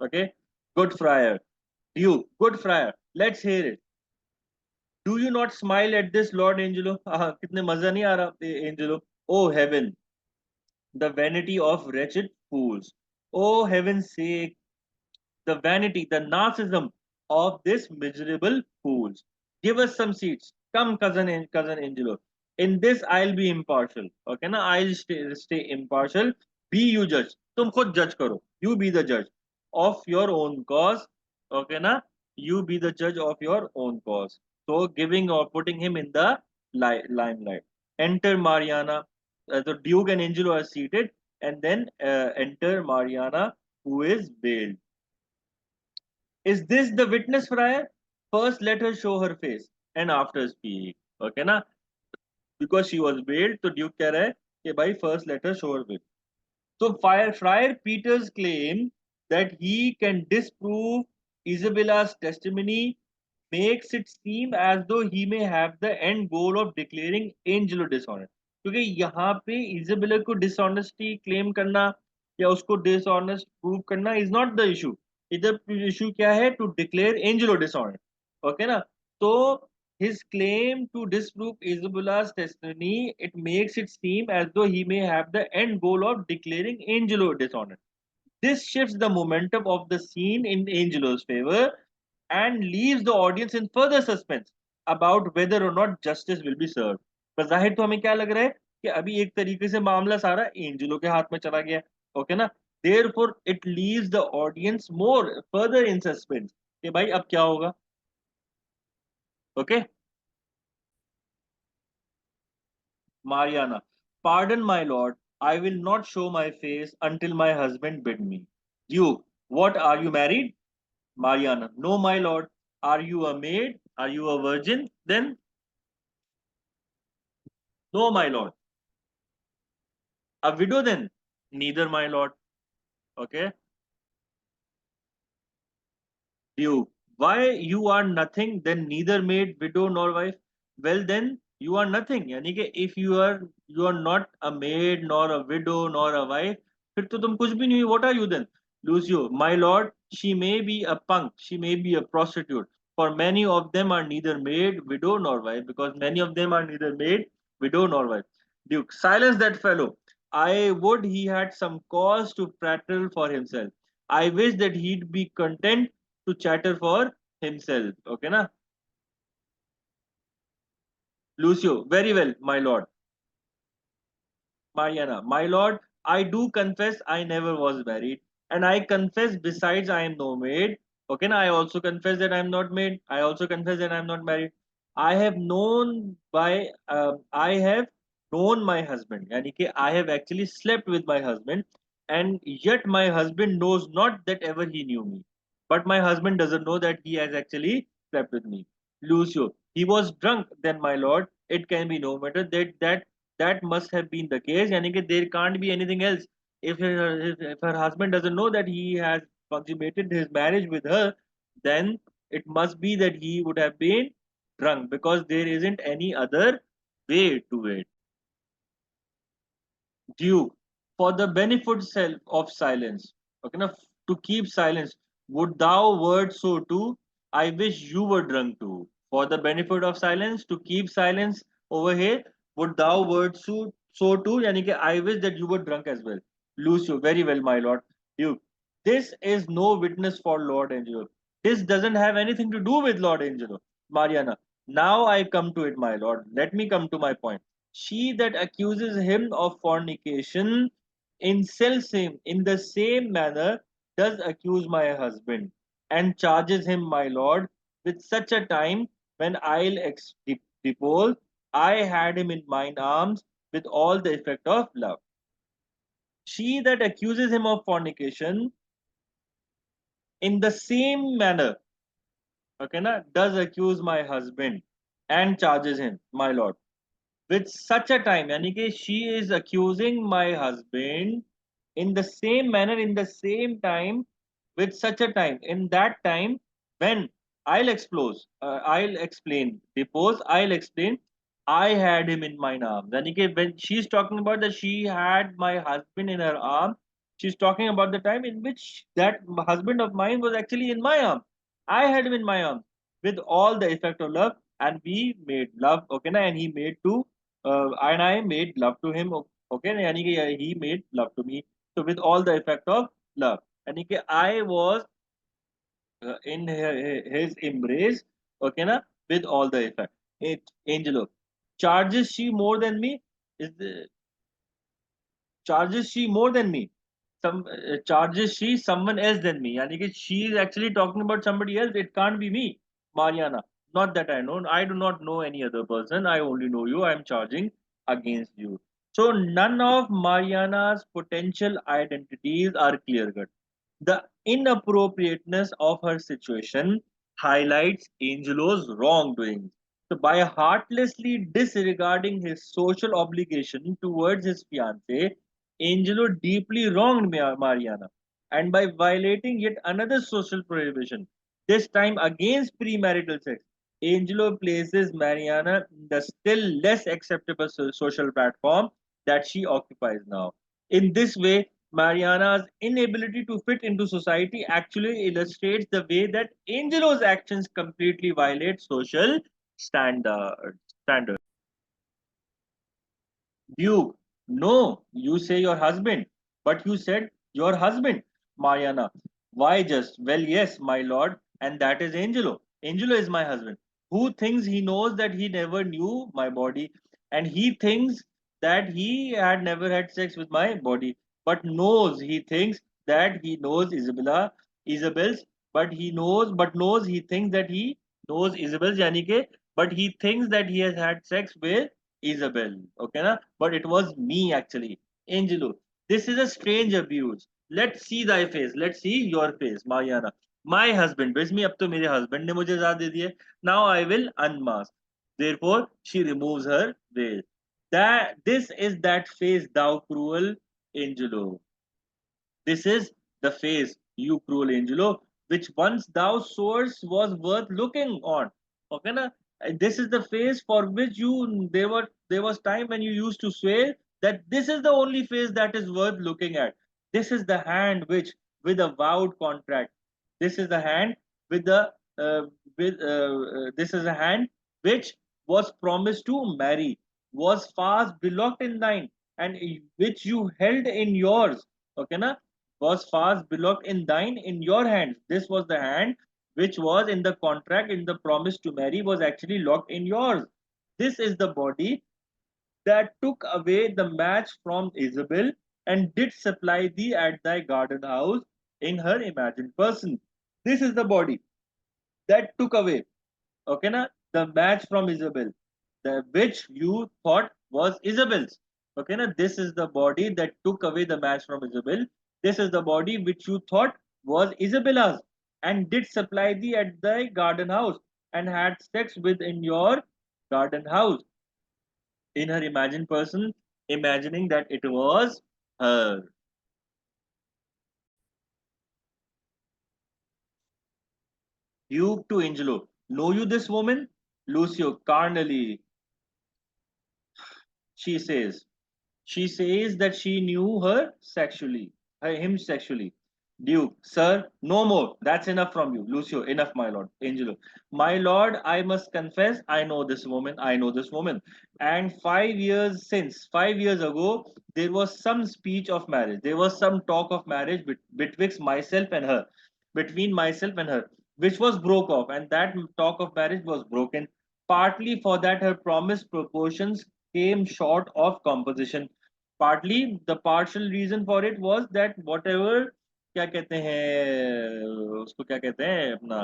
Okay, good friar, you, good friar, let's hear it. Do you not smile at this, Lord Angelo? कितने मजा नहीं आ रहा, Angelo? Oh heaven, the vanity of wretched fools. Oh heaven's sake, the vanity, the narcissism of this miserable fools. Give us some seats. Come, cousin Angelo. In this, I'll be impartial. Okay, na? I'll stay impartial. Be you judge. तुम खुद judge करो. You be the judge of your own cause. Okay, na? You be the judge of your own cause. So, giving or putting him in the limelight. Enter Mariana. The Duke and Angelo are seated, and then enter Mariana, who is veiled. Is this the witness, friar? First, let her show her face and after speak. Okay, na? Because she was veiled, तो Duke कह रहा है कि भाई first let her show her face. So, Friar Peter's claim that he can disprove Isabella's testimony makes it seem as though he may have the end goal of declaring Angelo dishonest. क्योंकि यहाँ पे Isabella को dishonesty claim करना या उसको dishonest prove करना is not the issue. इधर issue क्या है? To declare Angelo dishonest. Okay ना? तो his claim to disprove Isabella's testimony, it makes it seem as though he may have the end goal of declaring Angelo dishonest. This shifts the momentum of the scene in Angelo's favor. and leaves the audience in further suspense about whether or not justice will be served. बज़ाहिर तो हमें क्या लग रहा है कि अभी एक तरीके से मामला सारा एंजेलो के हाथ में चला गया, ओके ना? Therefore it leaves the audience more further in suspense कि भाई अब क्या होगा, okay? Mariana, pardon my lord, I will not show my face until my husband bid me. Duke, what, are you married? Mariana, no, my lord. Are you a maid? Are you a virgin? Then, no, my lord. A widow then? Neither, my lord. Okay. Duke, why you are nothing, then neither maid, widow nor wife? Well then, you are nothing. यानी कि if you are not a maid nor a widow nor a wife, फिर तो तुम कुछ भी नहीं हुई. What are you then? Lucio, my lord, she may be a punk, she may be a prostitute. For many of them are neither maid, widow nor wife, because many of them are neither maid, widow nor wife. Duke, silence that fellow. I would he had some cause to prattle for himself. I wish that he'd be content to chatter for himself. Okay, na? Lucio, very well, my lord. Mariana, my lord, I do confess I never was married, and I confess besides I am no maid. Okay, now I also confess that I am not maid. I also confess that I am not married. I have known my husband. Yani कि I have actually slept with my husband, and yet my husband knows not that ever he knew me. But my husband doesn't know that he has actually slept with me. Lucio, he was drunk then, my lord. It can be no matter that must have been the case. Yani कि there can't be anything else. If her husband doesn't know that he has consummated his marriage with her, then it must be that he would have been drunk, because there isn't any other way to it. Duke, for the benefit of silence, okay, now, to keep silence, would thou wert so too? I wish you were drunk too. For the benefit of silence, to keep silence over here, would thou wert so too? Yani कि I wish that you were drunk as well. Lucio, very well, my lord. Duke, this is no witness for Lord Angelo. This doesn't have anything to do with Lord Angelo. Mariana, now I come to it, my lord. Let me come to my point. She that accuses him of fornication in the same manner does accuse my husband, and charges him, my lord, with such a time when depose, I had him in mine arms with all the effect of love. She that accuses him of fornication in the same manner, okay, na, does accuse my husband and charges him, my lord, with such a time. Yani कि she is accusing my husband in the same manner, in the same time, with such a time, in that time when I'll explain, depose, I'll explain, I had him in mine arms. Yani कि when she's talking about that she had my husband in her arm, she's talking about the time in which that husband of mine was actually in my arm. I had him in my arms with all the effect of love, and we made love, okay, na, and he made too, and I made love to him. Okay, यानी कि he made love to me. So with all the effect of love, यानी कि I was in his embrace. Okay, na, with all the effect. Angelo, charges she more than me? Is the charges she more than me? Some charges she someone else than me? यानी कि she is actually talking about somebody else. It can't be me, Mariana. Not that I know. I do not know any other person. I only know you. I am charging against you. So none of Mariana's potential identities are clear cut. The inappropriateness of her situation highlights Angelo's wrongdoing. So, by heartlessly disregarding his social obligation towards his fiancée, Angelo deeply wronged Mariana. And by violating yet another social prohibition, this time against premarital sex, Angelo places Mariana in the still less acceptable social platform that she occupies now. In this way, Mariana's inability to fit into society actually illustrates the way that Angelo's actions completely violate social standards. Duke, no, you say your husband, but you said your husband. Mariana, why just? Well, yes, my lord. and that is Angelo. Angelo is my husband, who thinks he knows that he never knew my body, and he thinks that he had never had sex with my body, but knows he thinks that he knows Isabel's, but knows he thinks that he knows Isabel's, yani ke, but he thinks that he has had sex with Isabel. Okay, na? But it was me actually, Angelo. This is a strange abuse. Let's see thy face. Let's see your face, Mariana. My husband, basically, अब तो मेरे husband ने मुझे इजाजत दे दी है. Now I will unmask. Therefore, she removes her veil. That this is that face, thou cruel Angelo. This is the face, you cruel Angelo, which once thou sworest was worth looking on. Okay, na? And this is the face for which there was time when you used to swear that this is the only face that is worth looking at. This is the hand which, with a vowed contract, this is the hand with the this is a hand which was promised to marry, was fast belocked in thine, and which you held in yours. Okay, na? Was fast belocked in thine in your hands. This was the hand which was in the contract, in the promise to marry, was actually locked in yours. This is the body that took away the match from Isabel and did supply thee at thy garden house in her imagined person. This is the body that took away, okay, na, the match from Isabel, the which you thought was Isabel's. Okay, na, this is the body that took away the match from Isabel. This is the body which you thought was Isabella's, and did supply thee at thy garden house, and had sex with in your garden house in her imagined person, imagining that it was her. Duke to Angelo, know you this woman? Lucio, carnally, she says. She says that she knew him sexually. Duke, sir, no more. That's enough from you. Lucio, enough, my lord. Angelo, my lord, I must confess, I know this woman. I know this woman. And 5 years since, 5 years ago, there was some speech of marriage. There was some talk of marriage betwixt myself and her, between myself and her, which was broke off. And that talk of marriage was broken, partly for that her promised proportions came short of composition. Partly the partial reason for it was that whatever, क्या कहते हैं उसको, क्या कहते हैं अपना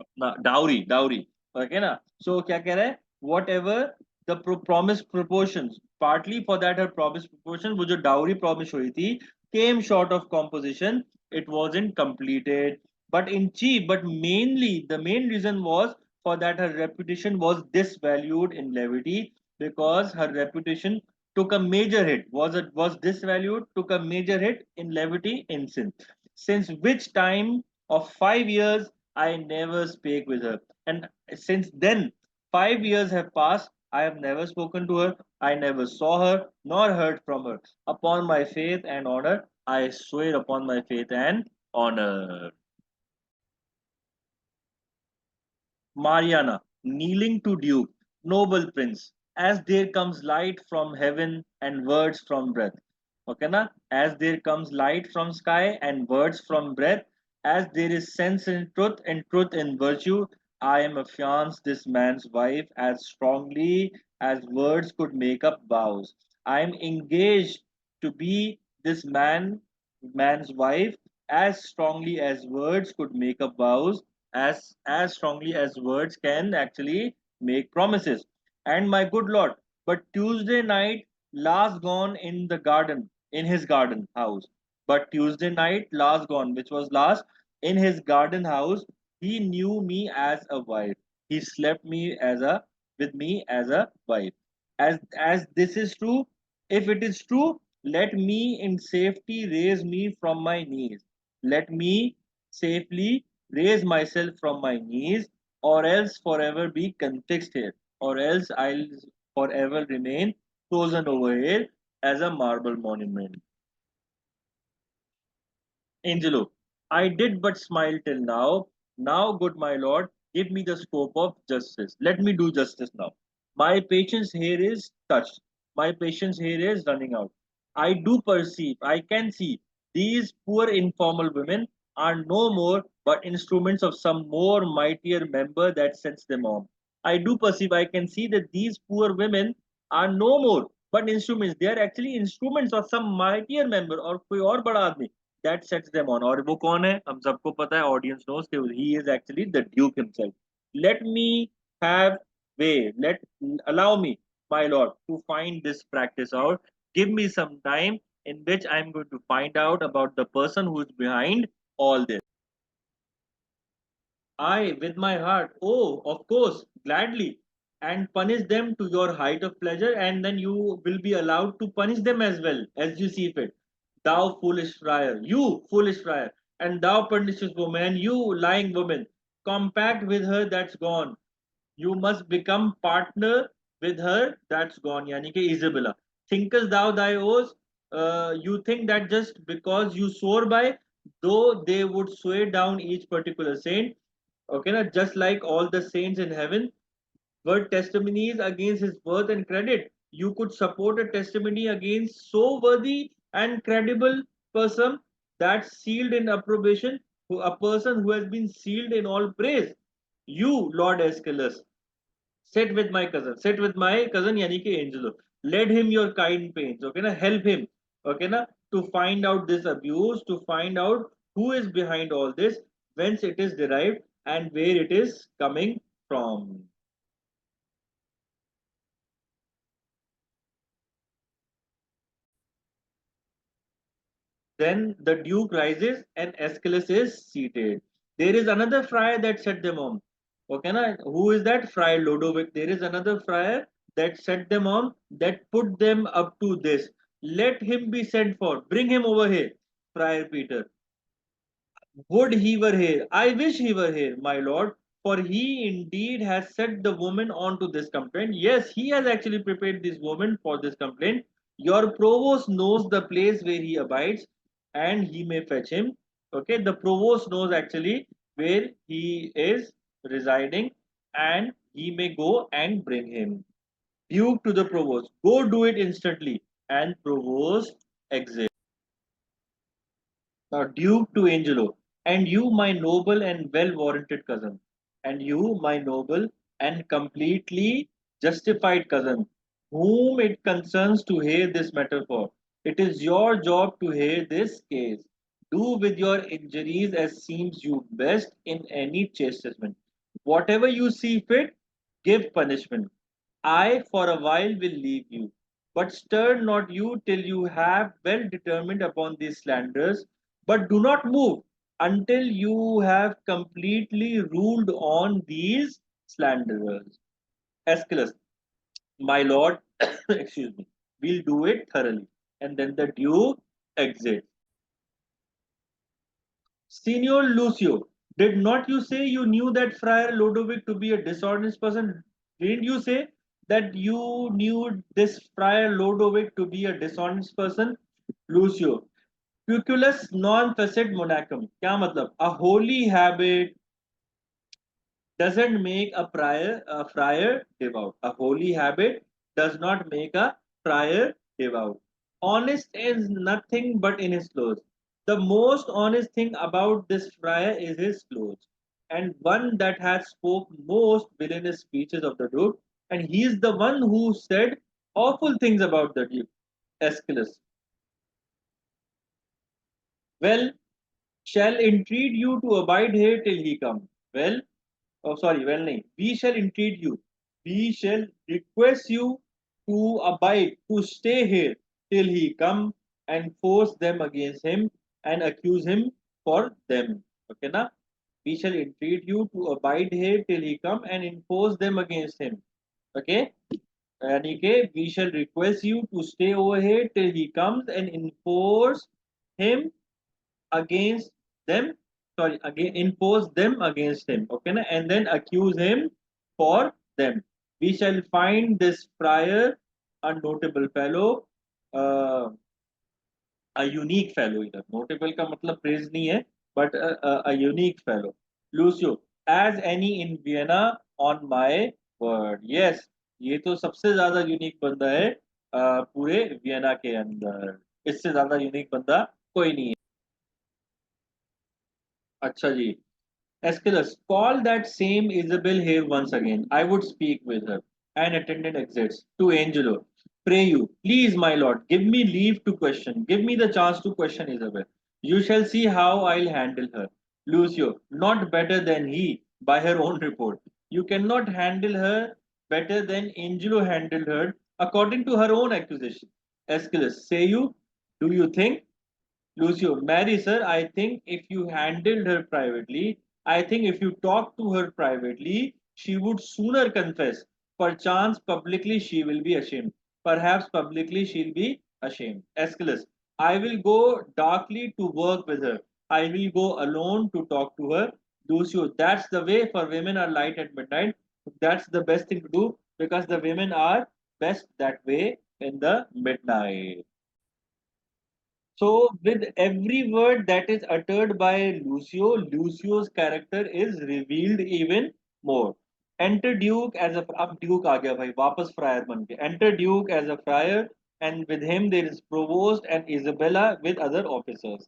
अपना dowry okay ना. सो क्या कह रहा है, what ever the promised proportions, partly for that her promised proportion, वो जो डाउरी प्रॉमिस हुई थी, came short of composition, it wasn't completed, but in chief, but mainly the main reason was for that her reputation was disvalued in levity, because her reputation took a major hit, was disvalued, took a major hit in levity in sin, since which time of 5 years I never spake with her. And since then, 5 years have passed. I have never spoken to her. I never saw her, nor heard from her. Upon my faith and honor, I swear upon my faith and honor. Mariana, kneeling to Duke, noble prince, as there comes light from heaven and words from breath. Okay, na? As there comes light from sky and words from breath, as there is sense in truth and truth in virtue, I am affianced this man's wife as strongly as words could make up vows. I am engaged to be this man's wife as strongly as words could make up vows, as strongly as words can actually make promises. And my good lord, but Tuesday night last gone in the garden, in his garden house, but Tuesday night last gone, which was last, in his garden house, he knew me as a wife, he slept me as a with me as a wife. As this is true, if it is true, let me in safety raise me from my knees, let me safely raise myself from my knees, or else forever be confixed here, or else I'll forever remain frozen over here as a marble monument. Angelo, I did but smile till now. Now, good my lord, give me the scope of justice. Let me do justice now. My patience here is touched. My patience here is running out. I do perceive, I can see These poor informal women are no more but instruments of some more mightier member that sets them on. I do perceive, I can see that these poor women are no more but instruments. They are actually instruments of some mightier member और कोई और बड़ा आदमी that sets them on. और वो कौन है? हम सबको पता है, audience knows कि he is actually the Duke himself. Let me have way. Allow me, my lord, to find this practice out. Give me some time in which I'm going to find out about the person who's behind all this. I, with my heart, oh, of course, gladly, and punish them to your height of pleasure, and then you will be allowed to punish them as well as you see fit. Thou foolish friar, you foolish friar, and thou pernicious woman, and you lying woman, compact with her that's gone. You must become partner with her that's gone, yani ke Isabella. Thinkest thou thy oaths? You think that just because you swore by, though they would swear down each particular saint, okay, na, just like all the saints in heaven were testimonies against his worth and credit. You could support a testimony against so worthy and credible person that's sealed in approbation, a person who has been sealed in all praise. You, Lord Aeschylus, sit with my cousin, yani ki Angelo. Let him your kind pains, okay na, help him, okay na, to find out this abuse, to find out who is behind all this, whence it is derived, and where it is coming from. Then the Duke rises and Aeschylus is seated. There is another friar that set them on. Okay, na? Who is that? Friar Lodovic. There is another friar that set them on, that put them up to this. Let him be sent for. Bring him over here, Friar Peter. Would he were here! I wish he were here, my lord, for he indeed has set the woman on to this complaint. Yes, he has actually prepared this woman for this complaint. Your provost knows the place where he abides, and he may fetch him. Okay, the provost knows actually where he is residing, and he may go and bring him. Duke to the provost, go do it instantly, and provost exit. Now, Duke to Angelo, and you, my noble and well warranted cousin, and you, my noble and completely justified cousin, whom it concerns to hear this matter for. It is your job to hear this case. Do with your injuries as seems you best in any chastisement. Whatever you see fit, give punishment. I for a while will leave you, but stir not you till you have well determined upon these slanders, but do not move until you have completely ruled on these slanderers. Aeschylus, my lord, excuse me, we'll do it thoroughly. And then the Duke exits. Signor Lucio, did not you say you knew that Friar Lodovic to be a dishonest person? Didn't you say that you knew this Friar Lodovic to be a dishonest person? Lucio, Cuculus non facet monachum. क्या मतलब? A holy habit doesn't make a friar devout. A holy habit does not make a friar devout. Honest is nothing but in his clothes. The most honest thing about this friar is his clothes, and one that has spoke most villainous speeches of the Duke, and he is the one who said awful things about the Duke. Aeschylus. Well, shall entreat you to abide here till he come. Well, oh sorry, well nahi. We shall entreat you. We shall request you to abide, to stay here till he come and force them against him and accuse him for them. Okay, na? We shall entreat you to abide here till he come and enforce them against him. Okay? यानी कि we shall request you to stay over here till he comes and enforce him against them, sorry, again impose them against him, okay na? And then accuse him for them. We shall find this friar a notable fellow, uh, a unique fellow. इधर notable का मतलब praise नहीं है, but a unique fellow. Lucio, as any in Vienna, on my word. Yes, ये तो सबसे ज्यादा unique बंदा है पूरे वियना के अंदर. इससे ज्यादा यूनिक बंदा कोई नहीं है. अच्छा जी. Aeschylus, call that same Isabel here once again. I would speak with her. An attendant exits. To Angelo, pray you, please, my lord, give me leave to question. Give me the chance to question Isabel. You shall see how I'll handle her. Lucio, not better than he, by her own report. You cannot handle her better than Angelo handled her, according to her own accusation. Aeschylus, say you, do you think? Lucio, Mary, sir, I think if you handled her privately, I think if you talked to her privately, she would sooner confess. Perchance publicly she will be ashamed. Perhaps publicly she'll be ashamed. Aeschylus, I will go darkly to work with her. I will go alone to talk to her. Lucio, that's the way, for women are light at midnight. That's the best thing to do because the women are best that way in the midnight. So, with every word that is uttered by Lucio, Lucio's character is revealed even more. Enter Duke as a अब Duke आ गया भाई वापस friar बन के. Enter Duke as a friar, and with him there is Provost and Isabella with other officers.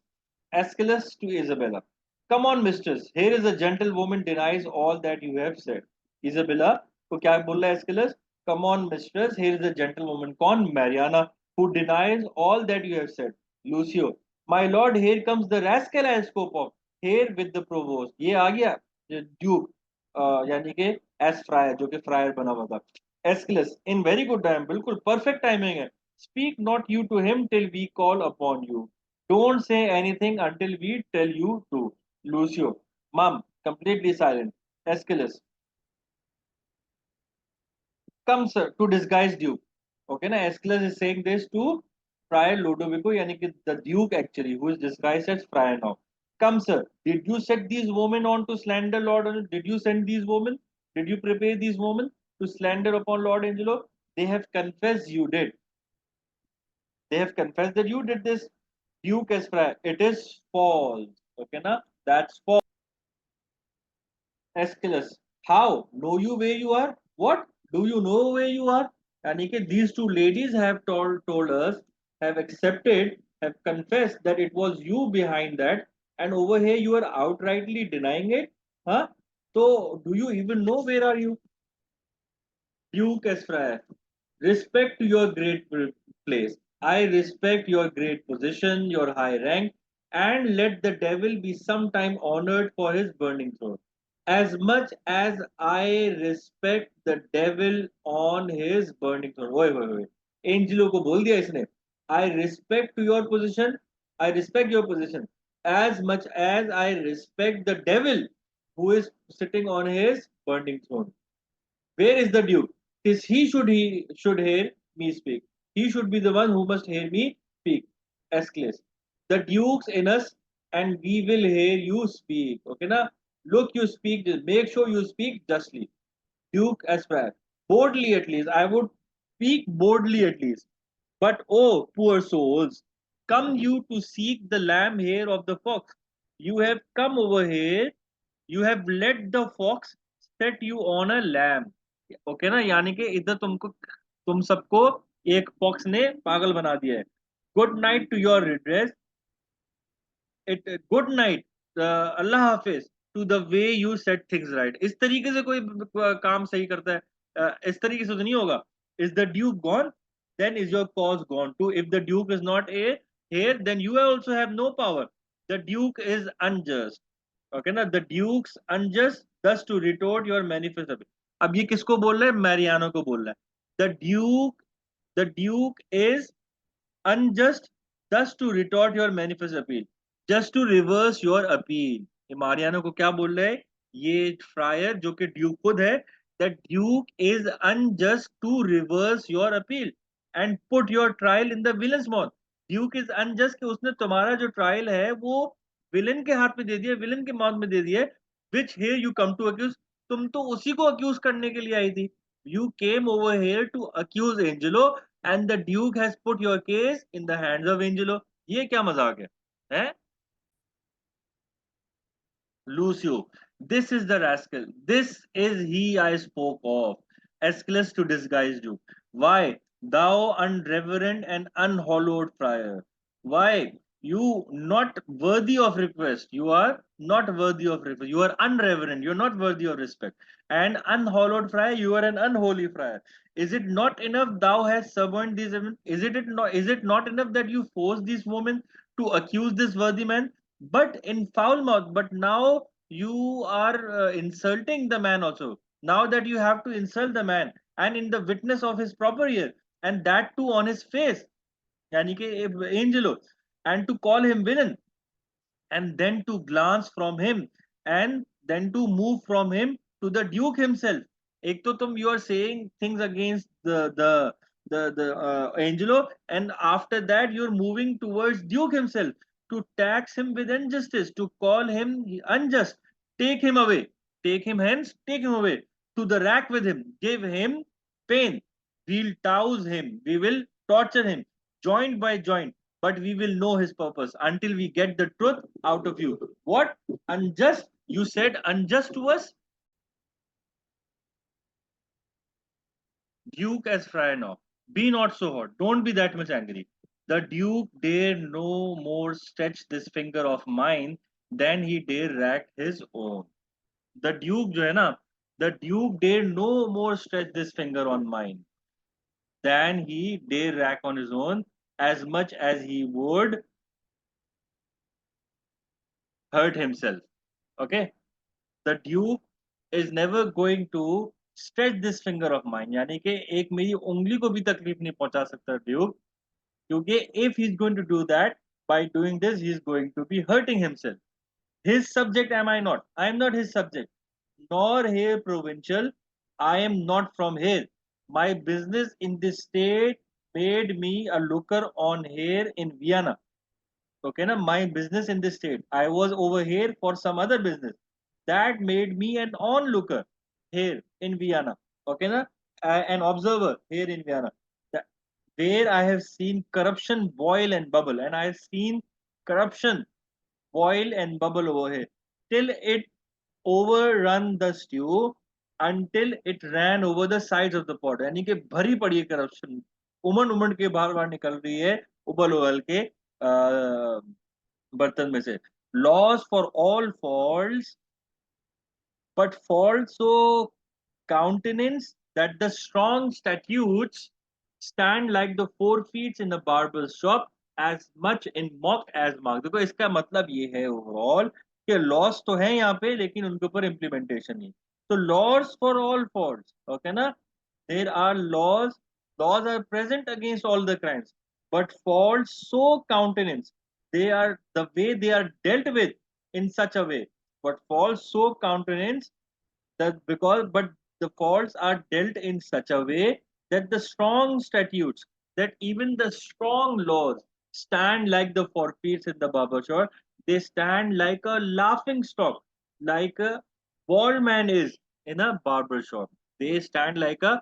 Aeschylus to Isabella. Come on, mistress. Here is a gentlewoman denies all that you have said. Isabella को क्या बोल रहा है Aeschylus? Come on, mistress. Here is a gentlewoman. कौन? Mariana, who denies all that you have said. Lucio, my lord, here comes the rascal I spoke of. Here with the provost. ये आ गया Duke यानी कि S fryer जो कि fryer बना हुआ था. Aeschylus, in very good time, बिल्कुल perfect timing है. Speak not you to him till we call upon you. Don't say anything until we tell you to. Lucio, mum, completely silent. Aeschylus, come sir to disguise duke. Okay na, Aeschylus is saying this to friar Ludovico yani ki the duke actually who is disguised as friar now. Come sir, did you set these women on to slander lord, did you send these women, did you prepare these women to slander upon Lord Angelo? They have confessed you did, they have confessed that you did this. Duke as friar, it is false. Okay na, that's false. Aeschylus, how? Know you where you are? What? Do you know where you are? Anike, these two ladies have told us, have accepted, have confessed that it was you behind that, and over here you are outrightly denying it. Huh? So, do you even know where are you? Duke Esfriar, respect to your great place. I respect your great position, your high rank, and let the devil be sometime honored for his burning throne. As much as I respect the devil on his burning throne. ओए होए होए. Angelo को बोल दिया इसने. I respect to your position. I respect your position as much as I respect the devil who is sitting on his burning throne. Where is the duke? Tis he should hear me speak. He should be the one who must hear me speak. Aeschylus. The duke's in us, and we will hear you speak. Okay, na? Look, you speak. Make sure you speak justly. Duke Aspire. Boldly at least. I would speak boldly at least. But oh, poor souls, come you to seek the lamb hair of the fox. You have come over here, you have let the fox set you on a lamb. Okay ना, यानी कि इधर तुमको तुम सबको एक fox ने पागल बना दिया है. Good night to your redress. It good night, Allah हाफिज to the way you set things right. इस तरीके से कोई काम सही करता है? इस तरीके से तो नहीं होगा. Is the Duke gone, then is your cause gone too. If the duke is not a here, then you also have no power. The duke is unjust. Okay ना, the duke's unjust thus to retort your manifest appeal. अब ये किसको बोल रहा है? मैरियानो को बोल रहा है. The duke is unjust thus to retort your manifest appeal, just to reverse your appeal. ये मारियानो को क्या बोल रहे हैं? ये फ्रायर जो कि ड्यूक खुद है, that duke is unjust to reverse your appeal and put your trial in the villain's mouth. Duke is unjust कि उसने तुम्हारा जो ट्रायल है वो विलन के हाथ में दे दिया, विलन के माउथ में दे दिया. which here you come to accuse. तुम तो उसी को अक्यूज करने के लिए आई थी. You came over here to accuse Angelo, and the Duke has put your case in the hands of Angelo. ये क्या मजाक है? हैं? Lucio, this is the rascal. This is he I spoke of. Aeschylus to disguise you. Why, thou unreverend and unhallowed friar? Why? You not worthy of request. You are not worthy of request. You are unreverent. You are not worthy of respect. And unhallowed friar, you are an unholy friar. Is it not enough thou hast summoned these women? Is it not enough that you force these women to accuse this worthy man? But in foul mouth, but now you are insulting the man also. Now that you have to insult the man, and in the witness of his proper ear, and that too on his face, यानी कि Angelo, and to call him villain, and then to glance from him, and then to move from him to the duke himself. एक तो तुम you are saying things against the Angelo, and after that you're moving towards duke himself to tax him with injustice, to call him unjust. Take him away, take him hence, take him away to the rack with him, give him pain. We'll touse him, we will torture him joint by joint, but we will know his purpose until we get the truth out of you. What? Unjust? You said unjust to us? Duke as friar now. Be not so hot. Don't be that much angry. The Duke dare no more stretch this finger of mine than he dare rack his own. The Duke, जो है ना, the Duke dare no more stretch this finger on mine than he dare rack on his own, as much as he would hurt himself. Okay? The Duke is never going to stretch this finger of mine. यानी कि एक मेरी उंगली को भी तकलीफ नहीं पहुंचा सकता ड्यूक, क्योंकि if he's going to do that, by doing this he's going to be hurting himself. His subject am I not? I am not his subject, nor here provincial. I am not from here. My business in this state made me a looker on here in Vienna. Okay, na, my business in this state. I was over here for some other business. That made me an onlooker here in Vienna. Okay, na, an observer here in Vienna. That, where I have seen corruption boil and bubble, and I have seen corruption boil and bubble over here till it overrun the stew, until it ran over the sides of the pot. यानी कि भरी पड़ी है corruption, उमड़ उमड़ के बाहर बाहर निकल रही है, उबल उबल के बर्तन में से. Laws for all faults, but faults so countenance that the strong statutes stand like the forfeits in the barber's shop, as much in mock as mark. देखो इसका मतलब ये है ओवरऑल कि लॉस तो है यहाँ पे, लेकिन उनके ऊपर इम्प्लीमेंटेशन नहीं. तो loss for all faults, okay ना, there are laws are present against all the crimes, but faults so countenance, they are the way they are dealt with in such a way, but faults so countenance that because but the faults are dealt in such a way that the strong statutes, that even the strong laws stand like the forfeits in the barber shop. They stand like a laughing stock, like a bald man is in a barber shop. They stand like a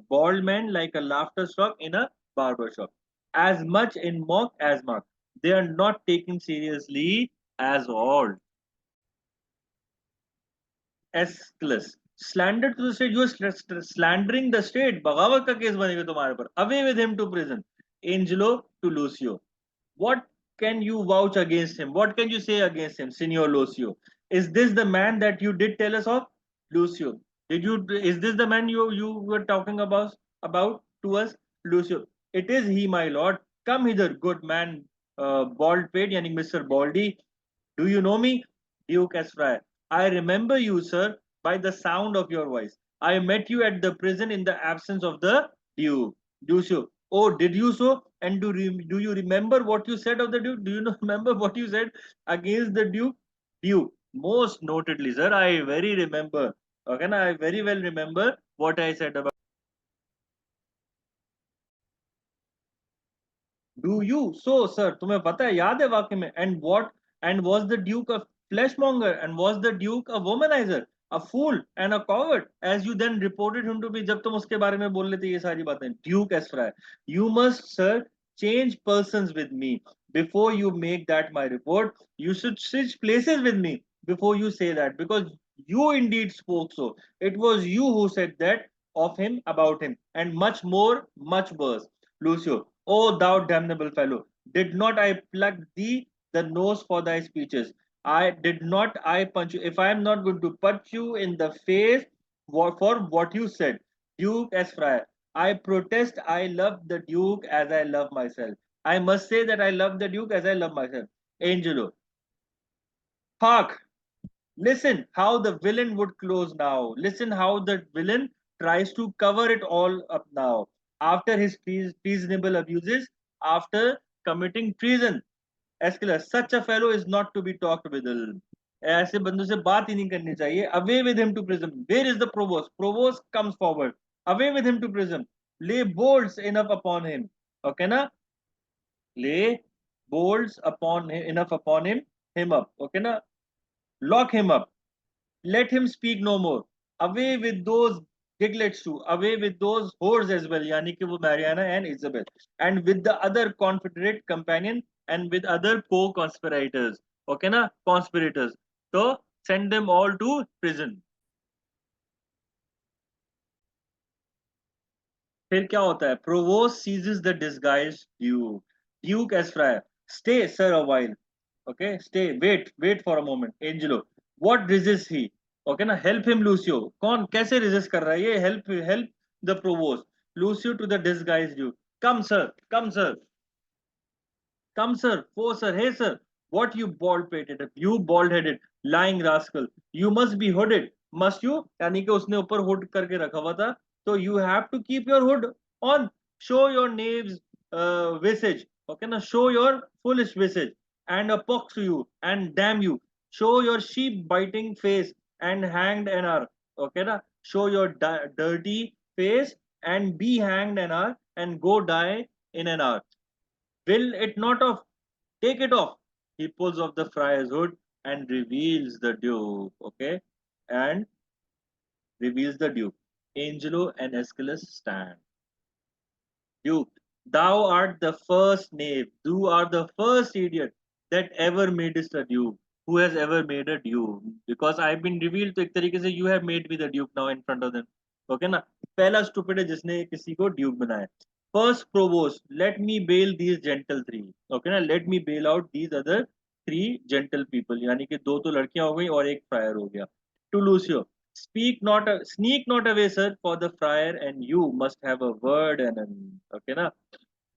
bald man, like a laughter stock in a barber shop, as much in mock as mark. They are not taken seriously as all. Escalus. Slander to the state. You are slandering the state. बगावत का case बनेगा तुम्हारे ऊपर. Away with him to prison. Angelo to Lucio. What can you vouch against him? What can you say against him, Signor Lucio? Is this the man that you did tell us of, Lucio? Did you? Is this the man you were talking about to us, Lucio? It is he, my lord. Come hither, good man, bald pate, yani Mr. Baldy. Do you know me? Duke Esfriar. I remember you, sir, by the sound of your voice. I met you at the prison in the absence of the Duke. Lucio. Oh, did you so? And do you remember what you said of the Duke? Do you remember what you said against the Duke? Duke. Most notedly, sir, I very remember. Okay, I very well remember what I said about. Do you so, sir? तुम्हें पता है, याद है वाकई में? And what? And was the Duke a fleshmonger? And was the Duke a womanizer? A fool and a coward, as you then reported him to be. जब तुम उसके बारे में बोल रहे थे ये सारी बातें. Duke Esfriar, you must, sir, change persons with me before you make that my report. You should switch places with me before you say that, because you indeed spoke so. It was you who said that of him, about him, and much more, much worse. Lucio. Oh, thou damnable fellow, Did not I pluck thee the nose for thy speeches? I did not I punch you. If I am not going to punch you in the face for what you said, Duke as friar, I protest. I love the Duke as I love myself. I must say that I love the Duke as I love myself. Angelo, hark! Listen how the villain would close now. Listen how the villain tries to cover it all up now. After his treasonable abuses, after committing treason, Aeschylus, such a fellow is not to be talked with. ऐसे बंदों से बात ही नहीं करनी चाहिए. Away with him to prison. Where is the provost? Provost comes forward. Away with him to prison. Lay bolts enough upon him. Okay na? Lay bolts upon him, enough upon him up. Okay na? Lock him up. Let him speak no more. Away with those giglets too. Away with those whores as well. यानी कि वो Mariana and Isabel. And with the other confederate companion and with other co-conspirators. Okay ना? Conspirators. So send them all to prison. फिर क्या होता है? Provost seizes the disguised Duke. Duke as friar. Stay, sir, a while. Okay, stay, wait for a moment. Angelo, what resists he? Okay ना, help him, Lucio. कौन कैसे resist कर रहा है ये? Help the provost. Lucio to the disguised Duke. Come, sir. Come, sir. Oh, sir. Hey, sir. What you bald-pated, you bald-headed, lying rascal. You must be hooded. Must you? यानी कि उसने ऊपर hood करके रखा हुआ था. So you have to keep your hood on. Show your knave's visage. Okay, now show your foolish visage. And a pox to you. And damn you. Show your sheep-biting face and hanged an hour. Okay, now show your dirty face and be hanged an hour and go die in an hour. Will it not off? Take it off. He pulls off the friar's hood and reveals the Duke. Okay? And reveals the Duke. Angelo and Aeschylus stand. Duke, thou art the first knave, thou art the first idiot that ever madest a duke. Who has ever made a duke? Because I've been revealed, तो एक तरीके से you have made me the duke now in front of them. Okay ना? पहला stupid है जिसने किसी को duke बनाया. First provost, let me bail these gentle three. Okay ना? Let me bail out these other three gentle people. यानी कि दो तो लड़कियां हो गई और एक friar हो गया. To Lucio, sneak not away, sir, for the friar and you must have a word and an okay na.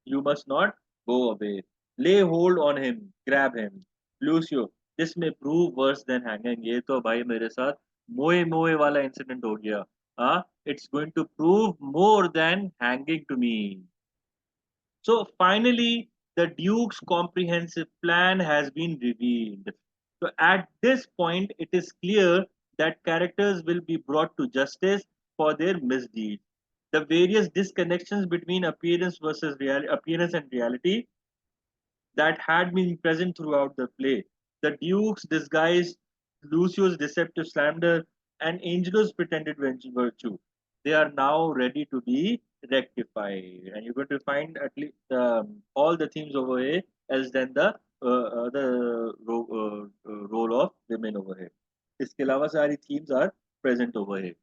You must not go away. Lay hold on him, grab him. Lucio, this may prove worse than hanging. ये तो भाई मेरे साथ मोए मोए वाला incident हो गया. हाँ, it's going to prove more than hanging to me. So finally, the Duke's comprehensive plan has been revealed. So at this point, it is clear that characters will be brought to justice for their misdeeds. The various disconnections between appearance and reality that had been present throughout the play. The Duke's disguise, Lucio's deceptive slander, and Angelo's pretended virtue. They are now ready to be rectified. And you're going to find at least all the themes over here, else than the role of women over here. इसके अलावा सारी themes are present over here.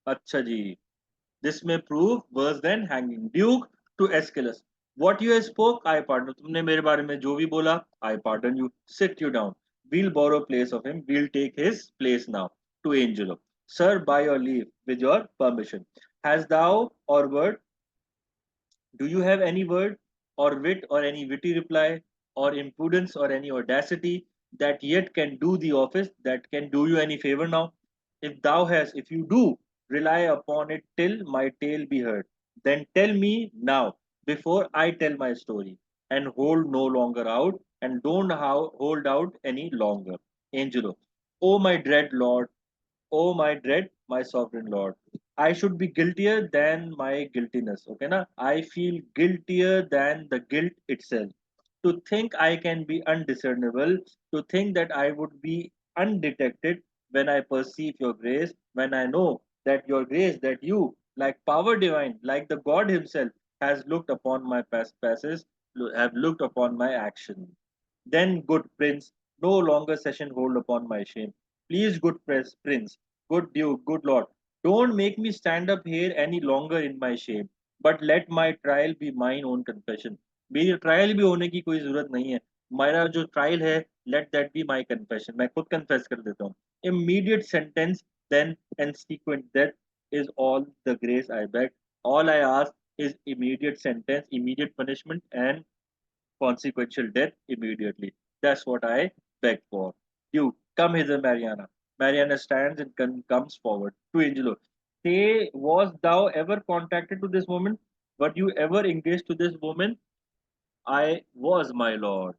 अच्छा जी. This may prove worse than hanging. Duke to Aeschylus. What you have spoke, I pardon. तुमने मेरे बारे में जो भी बोला, I pardon you. Sit you down. We'll borrow place of him. We'll take his place now. To Angelo. Sir, by your leave, with your permission. Has thou or word do you have any word or wit or any witty reply or impudence or any audacity that yet can do the office, that can do you any favor now? If thou hast, if you do, rely upon it till my tale be heard. Then tell me now, before I tell my story, and hold no longer out, and don't hold out any longer. Angelo, O my dread lord, O my dread, my sovereign Lord, I should be guiltier than my guiltiness. Okay, na? I feel guiltier than the guilt itself. To think I can be undiscernible, to think that I would be undetected when I perceive your grace, when I know that your grace, that you, like power divine, like the God Himself, has looked upon my past passes, have looked upon my action. Then, good prince, no longer session hold upon my shame. Please, good prince, good duke, good lord, don't make me stand up here any longer in my shame. but let my trial be mine own confession. मेरी trial भी होने की कोई जरूरत नहीं है. मेरा जो ट्रायल है, let that be my confession. मैं खुद confess कर देता हूँ. Immediate sentence, then and sequent death is all the grace I beg. All I ask is immediate sentence, immediate punishment, and consequential death immediately. That's what I beg for. You, come hither, Mariana. Mariana stands and comes forward to Angelo. Say, was thou ever contacted to this woman? Were you ever engaged to this woman? I was, my lord.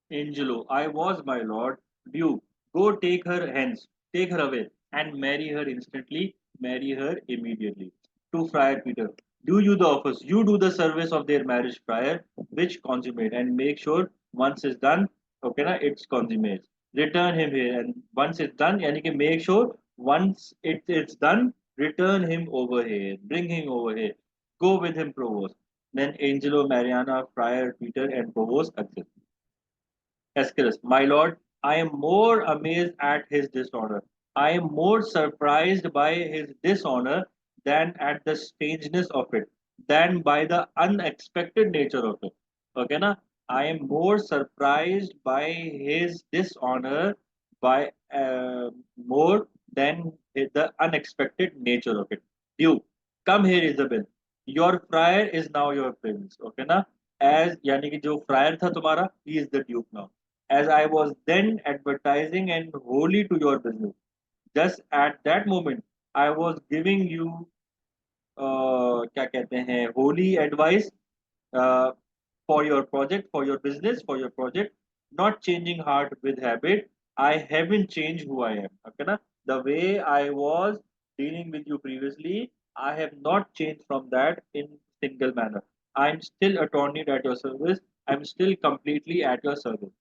Angelo, I was, my lord. Duke, go take her hence, take her away, and marry her instantly, marry her immediately. To Friar Peter, do you the office, you do the service of their marriage prior, which consummate, and make sure once is done, okay, na, it's consummate. Return him here, and once it's done, yani ki make sure once it's done, return him over here, bring him over here, go with him, Provost. Then Angelo, Mariana, Friar Peter, and Provost exit. Aeschylus, my lord, I am more amazed at his dishonor. I am more surprised by his dishonor than at the strangeness of it, than by the unexpected nature of it. Okay, na? I am more surprised by his dishonor by more than the unexpected nature of it. Duke, come here, Isabel. Your friar is now your prince. Okay, na? As यानी कि जो friar था तुम्हारा, he is the duke now. As I was then advertising and wholly to your business. Just at that moment, I was giving you क्या कहते हैं holy advice uh, for your business, for your project, not changing heart with habit. I haven't changed who I am. Okay, na? The way I was dealing with you previously, I have not changed from that in single manner. I'm still attorney at your service. I'm still completely at your service.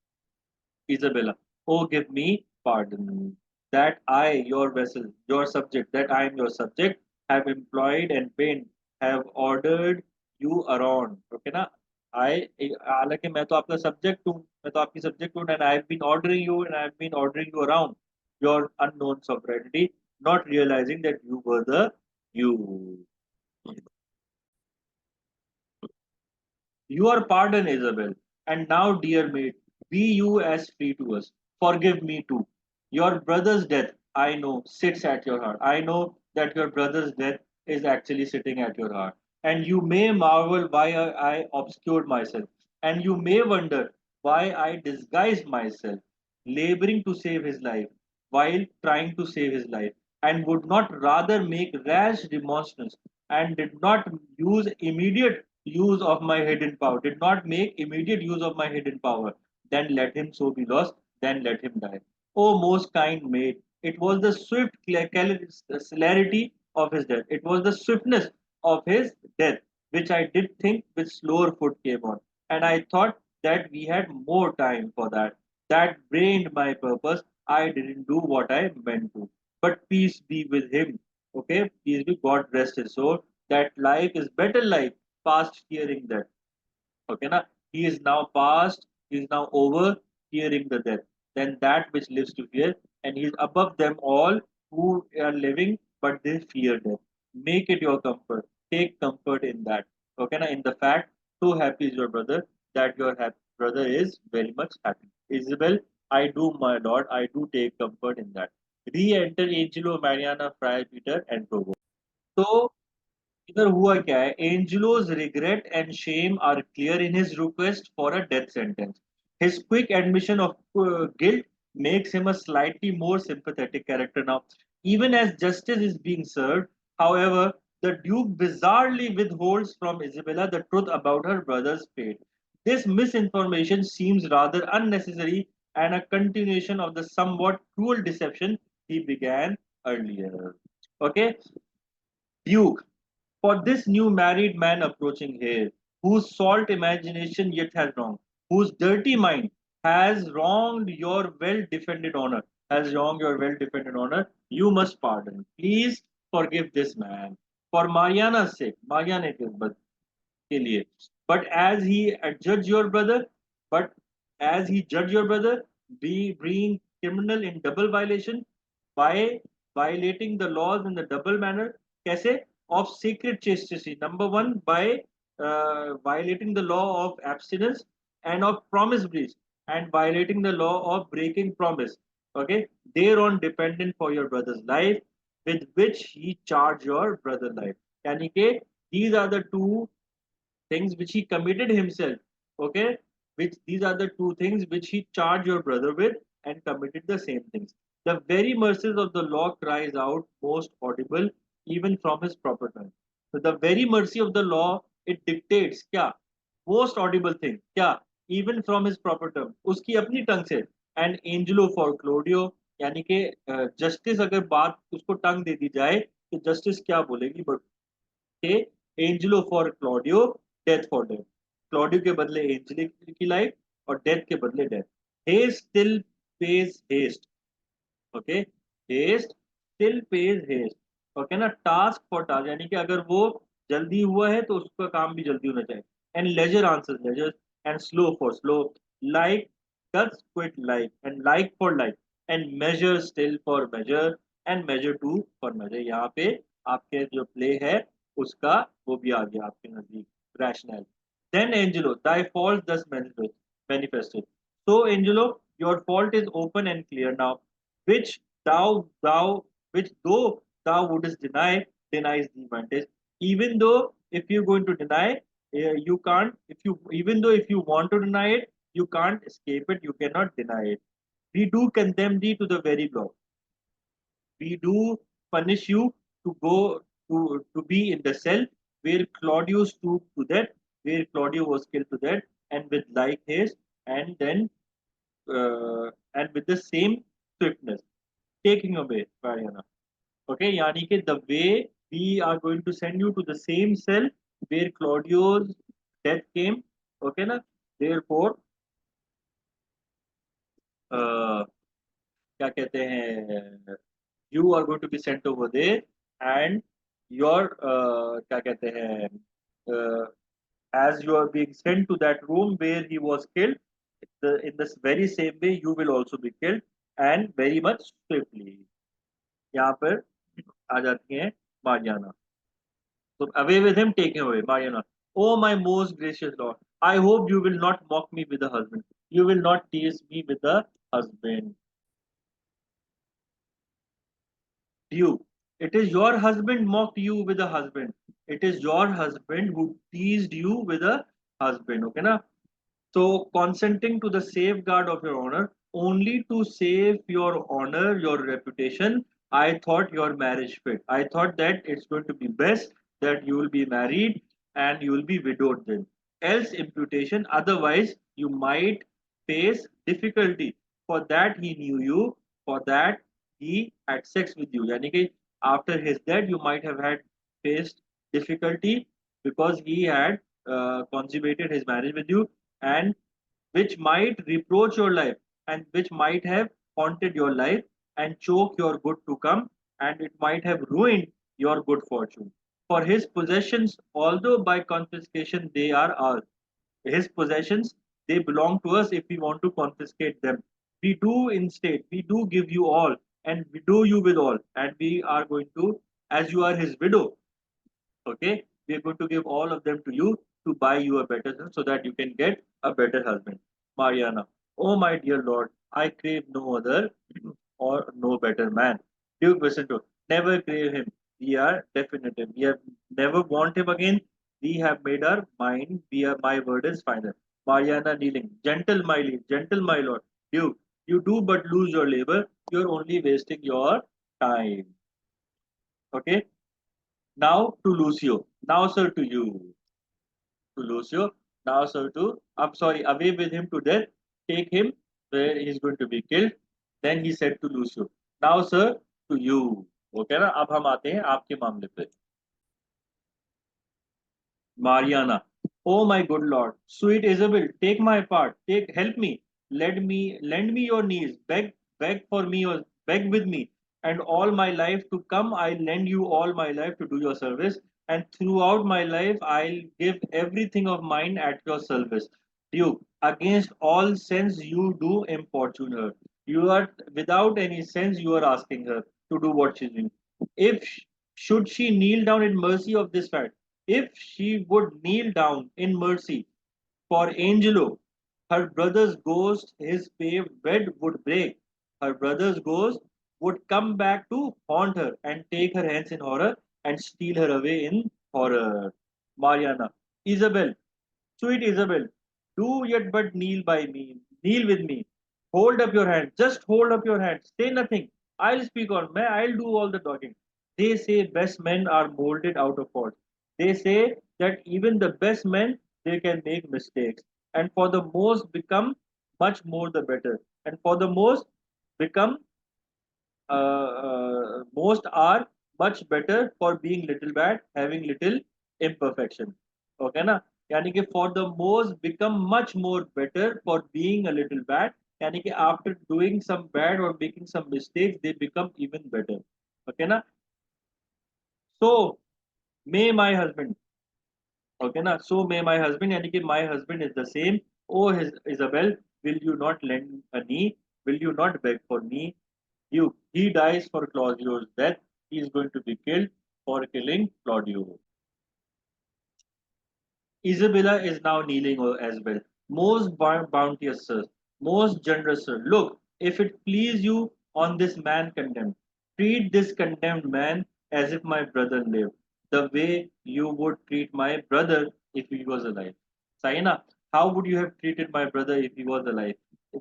Isabella, oh, give me pardon. That I, your vessel, your subject, that I am your subject, have employed and paid, have ordered you around. Okay ना? I, हालांकि मैं तो आपका subject हूँ, मैं तो आपकी subject हूँ, and I've been ordering you and I've been ordering you around your unknown sovereignty, not realizing that you were the you. Your pardon, Isabel. And now, dear mate, be you as free to us. Forgive me too. Your brother's death, I know, sits at your heart. I know that your brother's death is actually sitting at your heart. And you may marvel why I obscured myself. And you may wonder why I disguised myself, laboring to save his life, while trying to save his life, and would not rather make rash remonstrance, and did not use immediate use of my hidden power, did not make immediate use of my hidden power, then let him so be lost, then let him die. O most kind mate, it was the swift celerity of his death. It was the swiftness of his death, which I did think with slower foot came on. And I thought that we had more time for that. That brained my purpose. I didn't do what I meant to. But peace be with him. Okay, peace be God rest his soul. That life is better life past hearing that. Okay, na? He is now past, he is now over hearing the death. Then that which lives to fear, and he is above them all who are living, but they fear death. Make it your comfort. Take comfort in that. Okay, na? In the fact, so happy is your brother that your brother is very much happy. Isabel, I do, my lord, I do take comfort in that. Re enter Angelo, Mariana, Friar Peter, and Provo. So इधर हुआ क्या है Angelo's regret and shame are clear in his request for a death sentence. His quick admission of guilt makes him a slightly more sympathetic character now. Even as justice is being served, however, the Duke bizarrely withholds from Isabella the truth about her brother's fate. This misinformation seems rather unnecessary and a continuation of the somewhat cruel deception he began earlier. Okay, Duke, for this new married man approaching here, whose salt imagination yet has wronged, whose dirty mind has wronged your well defended honor, you must pardon. Please forgive this man. For Mariana's sake, Mariana के के लिए. But as he judge your brother, but as he judge your brother, be being criminal in double violation by violating the laws in the double manner, कैसे? Of sacred chastity. Number one, by violating the law of abstinence and of promise breach, and violating the law of breaking promise. Okay, thereon dependent for your brother's life, with which he charge your brother life. यानी कि these are the two things which he committed himself. Okay, which these are the two things which he charged your brother with and committed the same things. The very mercies of the law cries out most audible even from his proper tongue. So the very mercy of the law, it dictates क्या? Most audible thing क्या? Even from his proper tongue, उसकी अपनी टंग से. And Angelo for Claudio, यानी कि justice अगर बात उसको टंग दे दी जाए तो जस्टिस क्या बोलेगी? बट के Angelo for Claudio, death for death. Claudio के बदले एंजेली की लाइफ और डेथ के बदले death. Haste still pays haste. Okay, haste still pays haste. Okay ना, टास्क फॉर टास्क, यानी कि अगर वो जल्दी हुआ है तो उसका काम भी जल्दी होना चाहिए. And leisure answer leisure, and slow for slow. Like does quit like, and like for like, and measure still for measure, and measure to for measure. यहाँ पे आपके जो प्ले है उसका वो भी आ गया आपके नजदीक rational. Then Angelo, thy fault thus manifested. So Angelo, your fault is open and clear now, which thou which though thou wouldest deny, denies the advantage. Even though if you're going to deny, you can't. If you even though if you want to deny it, you can't escape it. You cannot deny it. We do condemn thee to the very block. We do punish you to go to be in the cell where Claudius stooped to that, where Claudio was killed to that, and with like haste, and with the same swiftness, taking away Mariana. Okay, yani ke the way we are going to send you to the same cell where Claudio's death came. Okay, na? Therefore, uh, क्या कहते हैं, you are going to be sent over there, and your क्या कहते हैं, uh, as you are being sent to that room where he was killed, in this very same way you will also be killed, and very much swiftly. यहाँ पर आ जाती हैं Mariana. So away with him, take him away, Mariana. Oh my most gracious Lord, I hope you will not mock me with a husband. You will not tease me with a husband. You. It is your husband mocked you with a husband. It is your husband who teased you with a husband. Okay, na? So, consenting to the safeguard of your honor, only to save your honor, your reputation, I thought your marriage fit. I thought that it's going to be best that you will be married and you will be widowed then. Else, imputation, otherwise, you might face difficulty. For that, he knew you, for that, he had sex with you. Yani कि after his death, you might have had faced difficulty because he had consummated his marriage with you, and which might reproach your life, and which might have haunted your life and choke your good to come, and it might have ruined your good fortune. For his possessions, although by confiscation they are ours, his possessions, they belong to us if we want to confiscate them. We do instead, we do give you all, and we do you with all, and we are going to, as you are his widow, okay, we are going to give all of them to you to buy you a better son so that you can get a better husband. Mariana, oh my dear Lord, I crave no other or no better man. Duke Vicento, never crave him. We are definitive. We have never want him again. We have made our mind. We are, my word is final. Mariana kneeling, gentle my liege, gentle my lord. Duke, you do but lose your labor. You're only wasting your time. Okay. Now to Lucio. Now, sir, to you. To Lucio. Now, sir, to. I'm sorry, away with him to death. Take him where he's going to be killed. Then he said to Lucio. Now, sir, to you. Okay ना, अब हम आते हैं आपके मामले पे. Mariana. Oh my good Lord, sweet Isabel, take my part, take help me, lend me your knees, beg for me or beg with me, and all my life to come I lend you all my life to do your service, and throughout my life I'll give everything of mine at your service. Duke, against all sense you do importune her. You are without any sense you are asking her to do what she's doing. If Should she kneel down in mercy of this fact? If she would kneel down in mercy for Angelo, her brother's ghost, his paved bed would break. Her brother's ghost would come back to haunt her and take her hence in horror and steal her away in horror. Mariana, Isabel, sweet Isabel, do yet but kneel by me, kneel with me. Hold up your hand, just hold up your hand, say nothing. I'll speak on, I'll do all the talking. They say best men are molded out of faults. They say that even the best men they can make mistakes, and for the most become much more the better, and for the most become most are much better for being little bad, having little imperfection. Okay ना? यानी कि for the most become much more better for being a little bad. यानी कि after doing some bad or making some mistakes, they become even better. Okay ना? So may my husband. Okay ना? So may my husband. यानी कि my husband is the same. Oh his Isabel, will you not lend a knee? Will you not beg for me? He dies for Claudio's death. He is going to be killed for killing Claudio. Isabella is now kneeling as well. Most bounteous sir, most generous sir, look, if it please you on this man condemned, treat this condemned man as if my brother lived, the way you would treat my brother if he was alive. Saina, how would you have treated my brother if he was alive?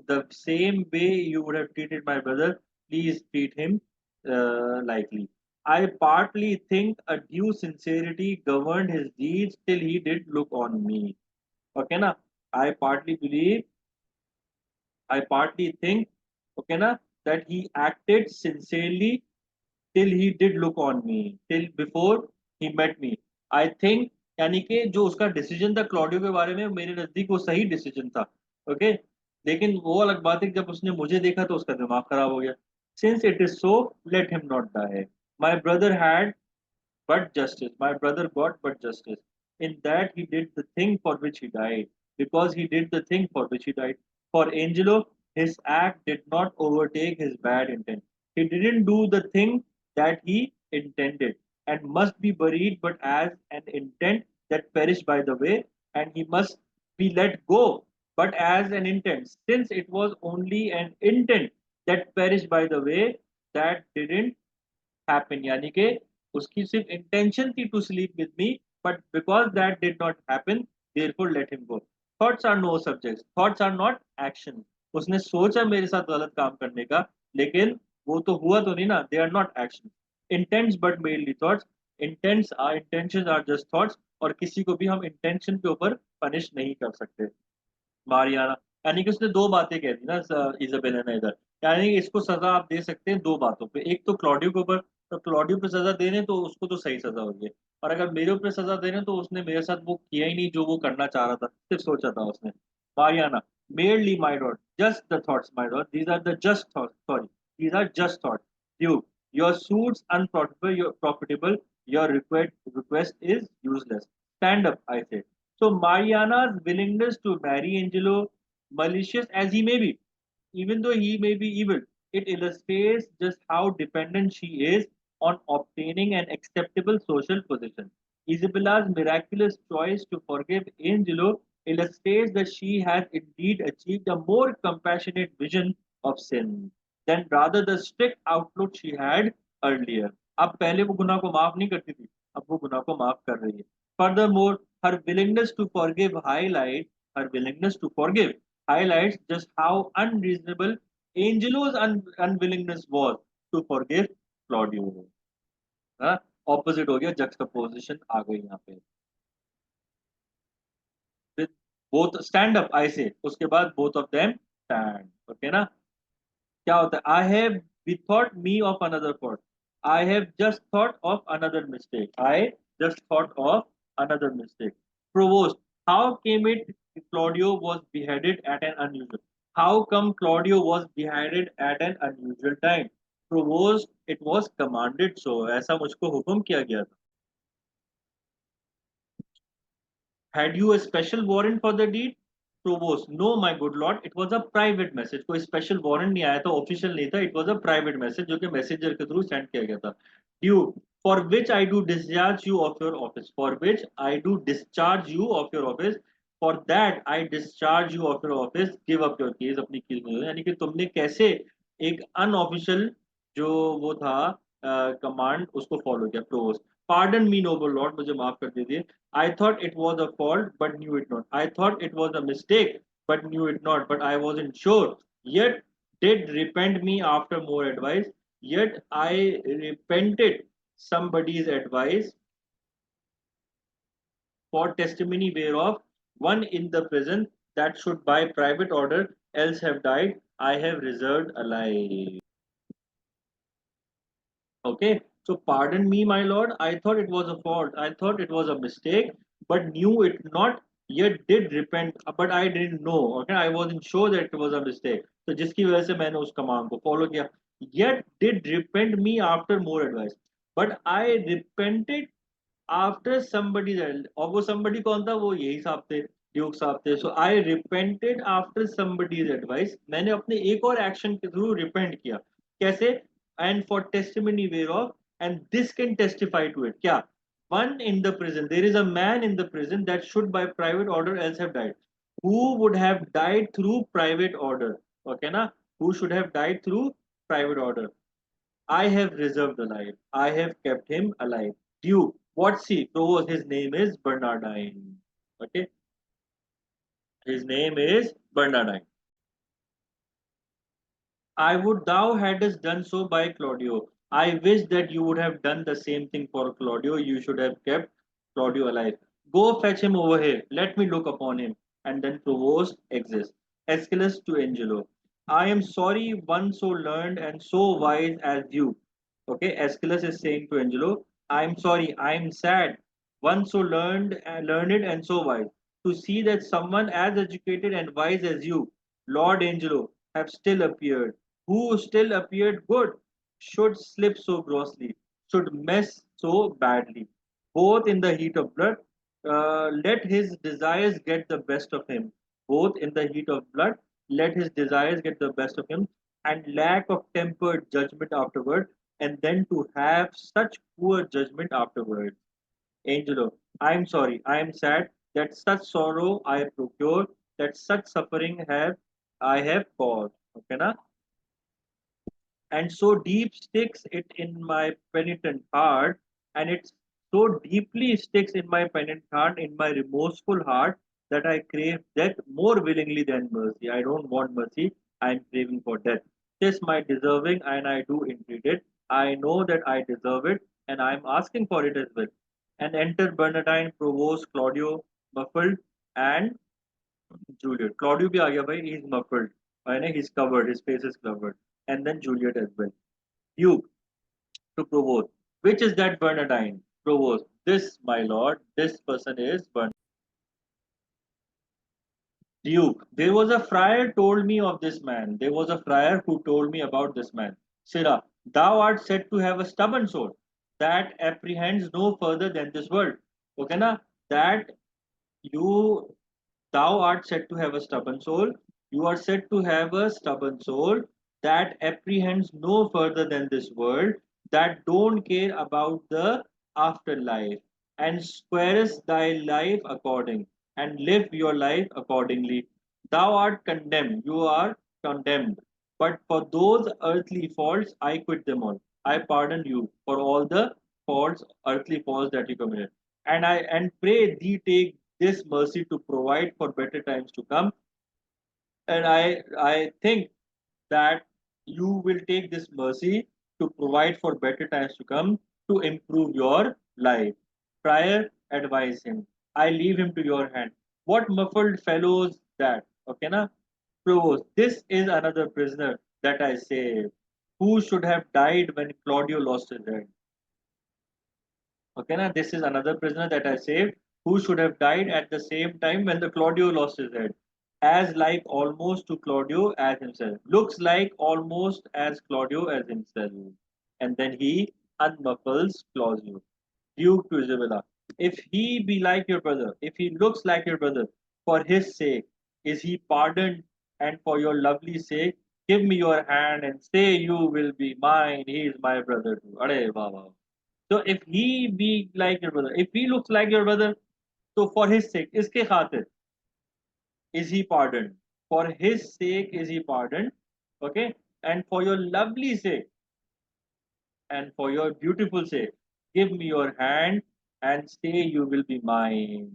The same way you would have treated my brother, please treat him likely. I partly think a due sincerity governed his deeds till he did look on me. Okay, na? I partly believe, I partly think, okay, na, that he acted sincerely till he did look on me, till before he met me. I think यानी कि जो उसका decision था Claudio के बारे में मेरे नजदीक वो सही डिसीजन था. ओके, लेकिन वो अलग बात है कि जब उसने मुझे देखा तो उसका दिमाग खराब हो गया. Since it is so, let him not die. My brother had but justice. My brother got but justice. In that he did the thing for which he died, because he did the thing for which he died. For Angelo, his act did not overtake his bad intent. He didn't do the thing that he intended and must be buried, but as an intent that perished by the way, and he must be let go, but as an intent, since it was only an intent that perished by the way, that didn't happen. यानी कि उसकी सिर्फ intention थी to sleep with me, but because that did not happen, therefore let him go. Thoughts are no subjects, thoughts are not action. उसने सोचा मेरे साथ गलत काम करने का, लेकिन वो तो हुआ तो नहीं ना. They are not action. Intents but mainly thoughts. Intentions are just thoughts, और किसी को भी हम इंटेंशन के ऊपर पनिश नहीं कर सकते. मारियाना, यानी कि उसने दो बातें कह दी ना इजाबेला ने इधर. यानी कि इसको सजा आप दे सकते हैं दो बातों पे. एक तो क्लॉडियो के ऊपर, तो क्लॉडियो पे सजा दे रहे हैं तो उसको तो सही सजा होगी. और अगर मेरे ऊपर सजा दे रहे हैं तो उसने मेरे साथ वो किया ही नहीं जो वो करना चाह रहा था, सिर्फ सोचा था उसने. Mariana, merely my lord, just the thoughts, my lord. These are the just thoughts. Sorry, these are just thoughts. Duke, your suits unprofitable, your profitable. Your request is useless. Stand up, I say. So Mariana's willingness to marry Angelo, malicious as he may be, even though he may be evil, it illustrates just how dependent she is on obtaining an acceptable social position. Isabella's miraculous choice to forgive Angelo illustrates that she has indeed achieved a more compassionate vision of sin than rather the strict outlook she had earlier. अब पहले वो गुनाह को माफ नहीं करती थी, अब वो गुनाह को माफ कर रही है. Furthermore, her willingness to forgive her willingness to forgive highlights just how unreasonable Angelo's unwillingness was to forgive Claudio. हाँ, ऑपोजिट हो गया, जक्सटापोजिशन आ गई यहाँ पे. बोथ स्टैंड अप आई से, उसके बाद both of them stand. Okay ना? क्या होता है? I have bethought me of another fault. I have just thought of another mistake. I just thought of another mistake. Provost, how came it Claudio was beheaded at an unusual? How come Claudio was beheaded at an unusual time? Provost, it was commanded so. ऐसा मुझको हुक्म किया गया था. Had you a special warrant for the deed? Provost, no, my good lord, it was a private message. कोई special warrant नहीं आया था, official नहीं था. It was a private message जो कि messenger के through send किया गया था. Duke, for which I do discharge you of your office. For which I do discharge you of your office. For that I discharge you of your office. Give up your case. अपनी case में यानी कि तुमने कैसे एक unofficial जो वो था कमांड उसको फॉलो किया provost. Pardon me, noble lord, मुझे माफ कर दीजिए. I thought it was a fault, but knew it not. I thought it was a mistake, but knew it not. But I wasn't sure. Yet did repent me after more advice. Yet I repented somebody's advice for testimony whereof one in the prison that should by private order else have died, I have reserved alive. Okay, so pardon me, my lord. I thought it was a fault. I thought it was a mistake, but knew it not. Yet did repent, but I didn't know. Okay, I wasn't sure that it was a mistake. So जिसकी वजह से मैंने उस command को follow किया. Yet did repent me after more advice. But I repented after somebody और वो somebody कौन था वो यही साहब थे ड्यूक साहब थे सो आई रिपेंटेड आफ्टर समबडीज एडवाइस मैंने अपने एक और एक्शन के थ्रू रिपेंट किया कैसे and for testimony where of and this can testify to it क्या one in the prison there is a man in the prison that should by private order else have died who would have died through private order okay na who should have died through private order I have reserved alive. I have kept him alive. Duke, what's he? Provost, his name is Bernardine. Okay, his name is Bernardine. I would thou hadst done so by Claudio. I wish that you would have done the same thing for Claudio. You should have kept Claudio alive. Go fetch him over here. Let me look upon him. And then Provost exists. Aeschylus to Angelo. I am sorry one so learned and so wise as you. Okay, Aeschylus is saying to Angelo, I am sorry, I am sad. One so learned and so wise. To see that someone as educated and wise as you, Lord Angelo, have still appeared who still appeared good, should slip so grossly, should mess so badly, both in the heat of blood. Let his desires get the best of him, both in the heat of blood. Let his desires get the best of him, and lack of tempered judgment afterward, and then to have such poor judgment afterward. Angelo, I am sorry, I am sad that such sorrow I procure, that such suffering have I have caused. Okay, na? And so deep sticks it in my penitent heart, and it so deeply sticks in my penitent heart, in my remorseful heart, that I crave death more willingly than mercy. I don't want mercy, I am craving for death. Tis my deserving, and I do entreat it. I know that I deserve it, and I am asking for it as well. And enter Bernardine, Provost, Claudio, muffled, and Juliet. Claudio भी आ गया भाई, he is muffled. He's covered, his face is covered. And then Juliet as well. Duke to Provost. Which is that Bernardine? Provost. This, my lord, this person is Bernardine. Duke. There was a friar told me of this man. There was a friar who told me about this man. Sirrah, thou art said to have a stubborn soul that apprehends no further than this world. Okay, na? That you thou art said to have a stubborn soul. You are said to have a stubborn soul that apprehends no further than this world, that don't care about the afterlife, and squarest thy life according, and live your life accordingly. Thou art condemned, you are condemned. But for those earthly faults, I quit them all. I pardon you for all the faults, earthly faults that you committed. And pray thee take this mercy to provide for better times to come. And I think that you will take this mercy to provide for better times to come to improve your life. Prior advise him. I leave him to your hand. What muffled fellows that? Okay, na? Provost, this is another prisoner that I saved. Who should have died when Claudio lost his head? Okay, now this is another prisoner that I saved who should have died at the same time when the Claudio lost his head. As like almost to Claudio as himself. Looks like almost as Claudio as himself. And then he unmuffles Claudio. Duke to Isabella. If he be like your brother, if he looks like your brother, for his sake, is he pardoned? And for your lovely sake, give me your hand and say you will be mine. He is my brother too. Are, wow, wow. So if he be like your brother, if he looks like your brother, so for his sake, iske khatir, is he pardoned? For his sake is he pardoned? Okay, and for your lovely sake and for your beautiful sake, give me your hand and say you will be mine.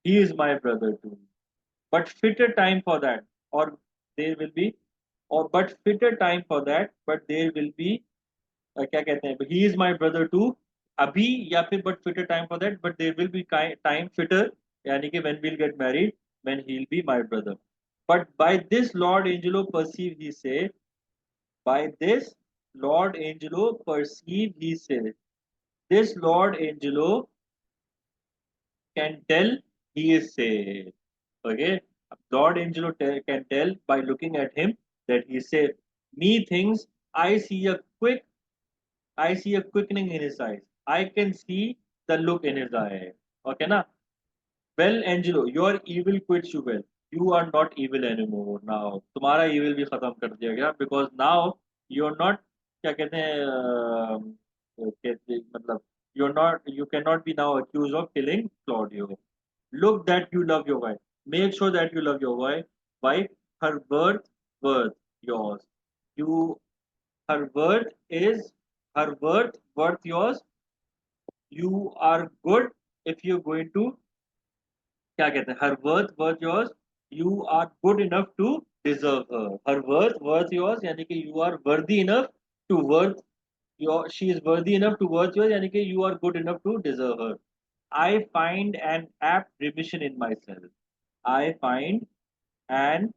He is my brother too. But fitter time for that, or there will be, or but fitter time for that, but there will be क्या कहते हैं he is my brother too अभी या फिर but fitter time for that but there will be time fitter यानी कि when we'll get married when he'll be my brother but by this Lord Angelo perceive he say by this Lord Angelo perceive he say this Lord Angelo can tell he is saved. Okay, Lord Angelo can tell by looking at him that he is saved. Me thinks I see a quickening in his eyes. I can see the look in his eye. Okay, na? Well, Angelo, your evil quits you well. You are not evil anymore now. तुम्हारा evil भी खत्म कर दिया गया because now you're not क्या कहते हैं मतलब you cannot be now accused of killing Claudio. Look that you love your wife. Make sure that you love your wife. Her worth yours. You her worth is her worth yours. You are good if you're going to क्या कहते हैं her worth yours. You are good enough to deserve her. Her worth yours यानी कि you are worthy enough to worth your she is worthy enough to worth yours यानी कि you are good enough to deserve her. I find an apt remission in myself. I find an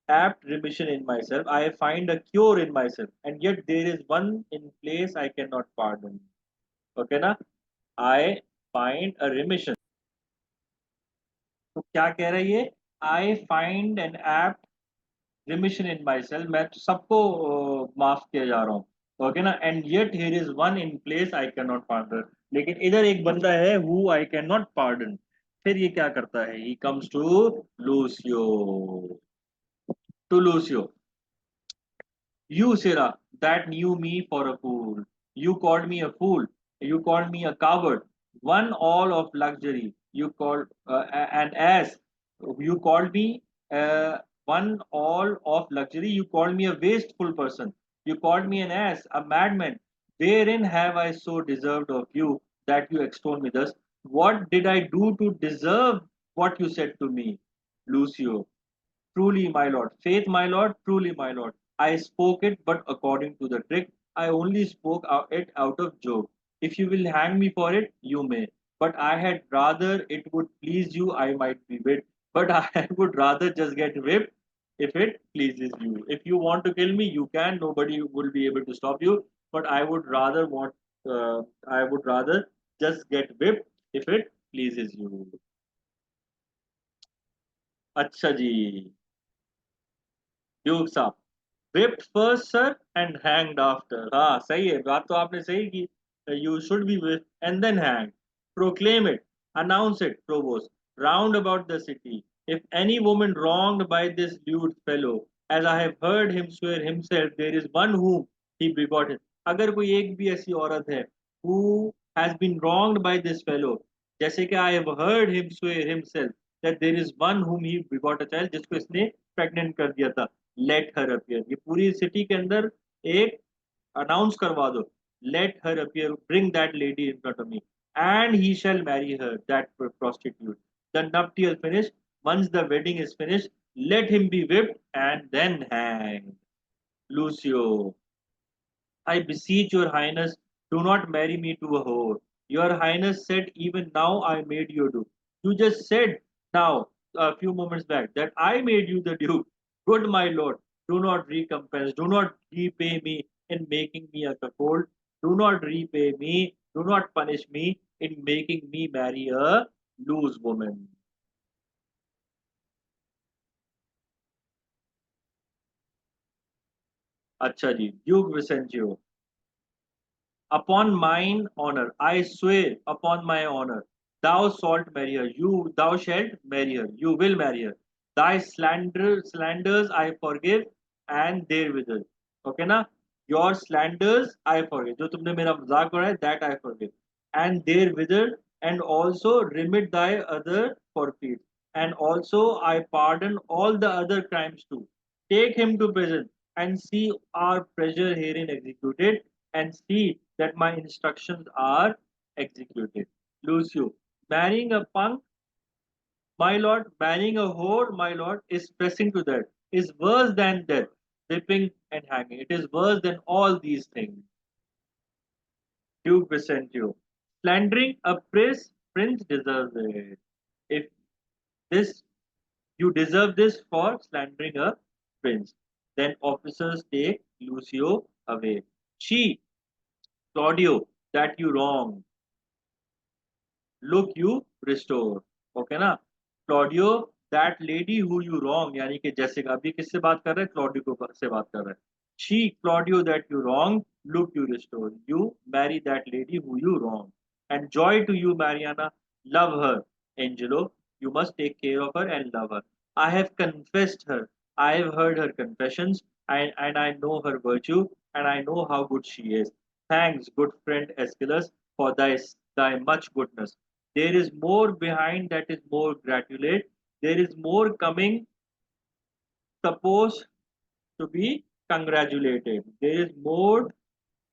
apt remission in myself. I find a cure in myself, and yet there is one in place I cannot pardon. Okay, na? I find a remission. तो क्या कह रहा है ये I find an apt remission in myself मैं तो सबको माफ किया जा रहा हूँ ओके ना and yet here is one in place I can not pardon लेकिन इधर एक बंदा है who I can not pardon फिर ये क्या करता है he comes to Lucio You, Sarah, that knew me for a fool. You called me a fool. You called me a coward. One all of luxury. You called an ass. You called me one all of luxury. You called me a wasteful person. You called me an ass, a madman. Wherein have I so deserved of you that you extol me thus? What did I do to deserve what you said to me, Lucio? Truly, my lord. Faith, my lord. Truly, my lord. I spoke it, but according to the trick, I only spoke it out of joke. If you will hang me for it, you may. But I had rather it would please you, I might be whipped. But I would rather just get whipped if it pleases you. If you want to kill me, you can. Nobody will be able to stop you. But I would rather just get whipped if it pleases you. अच्छा जी Duke साहब whipped first sir and hanged after हाँ सही है बात तो आपने सही की you should be whipped and then hanged proclaim it announce it provost round about the city if any woman wronged by this lewd fellow as I have heard him swear himself there is one whom he begot अगर कोई एक भी ऐसी औरत है who has been wronged by this fellow जैसे कि I have heard him swear himself that there is one whom he begot a child जिसको इसने प्रेग्नेंट कर दिया था लेट हर अपियर ये पूरी सिटी के अंदर एक अनाउंस करवा दो let her appear bring that lady in front of me and he shall marry her that prostitute the nuptial finished once the wedding is finished let him be whipped and then hanged Lucio I beseech your highness, do not marry me to a whore. Your highness said even now I made you do. You just said now, a few moments back, that I made you the duke. Good my lord, do not recompense, do not repay me in making me a cuckold. Do not repay me, do not punish me in making me marry a loose woman. अच्छा जी, Duke Vicentio. Upon mine honor, I swear upon my honor, thou shalt marry her. Thou shalt marry her. You will marry her. Thy slanders I forgive, and therewith. Okay, na? Your slanders I forgive. जो तुमने मेरा मजाक उड़ाया, that I forgive. And their wither, and also remit thy other forfeits. And also I pardon all the other crimes too. Take him to prison, and see our pleasure herein executed, and see that my instructions are executed. Lucio, marrying a punk, my lord, marrying a whore, my lord, is pressing to that, is worse than death, whipping and hanging. It is worse than all these things. Duke Vicentio. Slandering a prince deserves it. If this, you deserve this for slandering a prince. Then officers take Lucio away. She, Claudio, that you wrong. Look you restore. Okay ना? Claudio, that lady who you wrong, यानी कि जैसे अभी किससे बात कर रहे हैं? क्लॉडियो को से बात कर रहे हैं. She, Claudio, that you wrong, look you restore. You marry that lady who you wrong. And joy to you Mariana, love her. Angelo, you must take care of her and love her. I have confessed her. I have heard her confessions, and I know her virtue, and I know how good she is. Thanks, good friend Aeschylus, for thy much goodness. There is more behind that is more gratulate. There is more coming, supposed to be congratulated. There is more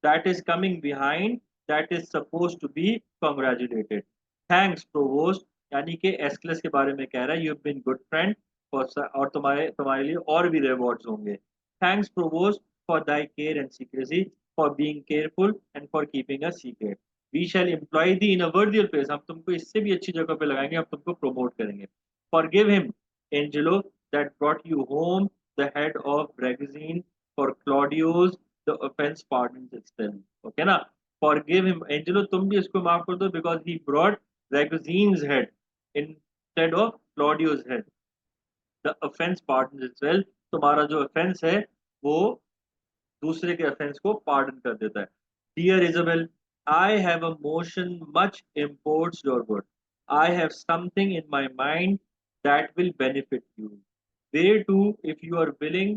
that is coming behind that is supposed to be congratulated. Thanks, Provost. यानी कि एस्कलस के बारे में कह रहा है, you have been good friend for, और तुम्हारे तुम्हारे लिए और भी रिवॉर्ड्स होंगे. Thanks provost for thy care and secrecy, for being careful and for keeping a secret. We shall employ thee in a worthier place. हम तुमको इससे भी अच्छी जगह पे लगाएंगे, हम तुमको प्रमोट करेंगे. Forgive him, Angelo, that brought you home the head of Ragozine, for Claudio's the offence pardons itself. Okay ना? फॉरगिव हिम, एंजेलो, तुम भी इसको माफ कर दो, because he brought Ragazine's head instead of Claudio's head. The offense pardons itself. तुम्हारा जो offense है वो दूसरे के offense को pardon कर देता है. Dear Isabel, I have a motion much imports your good. I have something in my mind that will benefit you. Where to, if you are willing,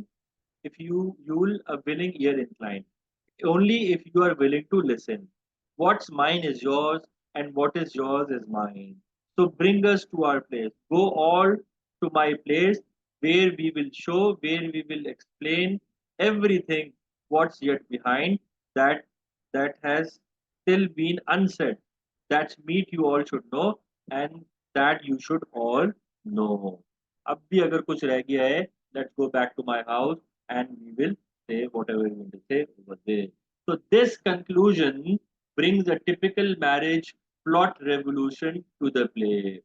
if you'll a willing ear incline. Only if you are willing to listen. What's mine is yours, and what is yours is mine. So bring us to our place. Go all to my place, where we will show, where we will explain everything what's yet behind, that that has still been unsaid. That meat you all should know, and that you should all know. अब भी अगर कुछ रह गया है, let's go back to my house and we will say whatever we want to say over there. So this conclusion brings a typical marriage plot revolution to the play.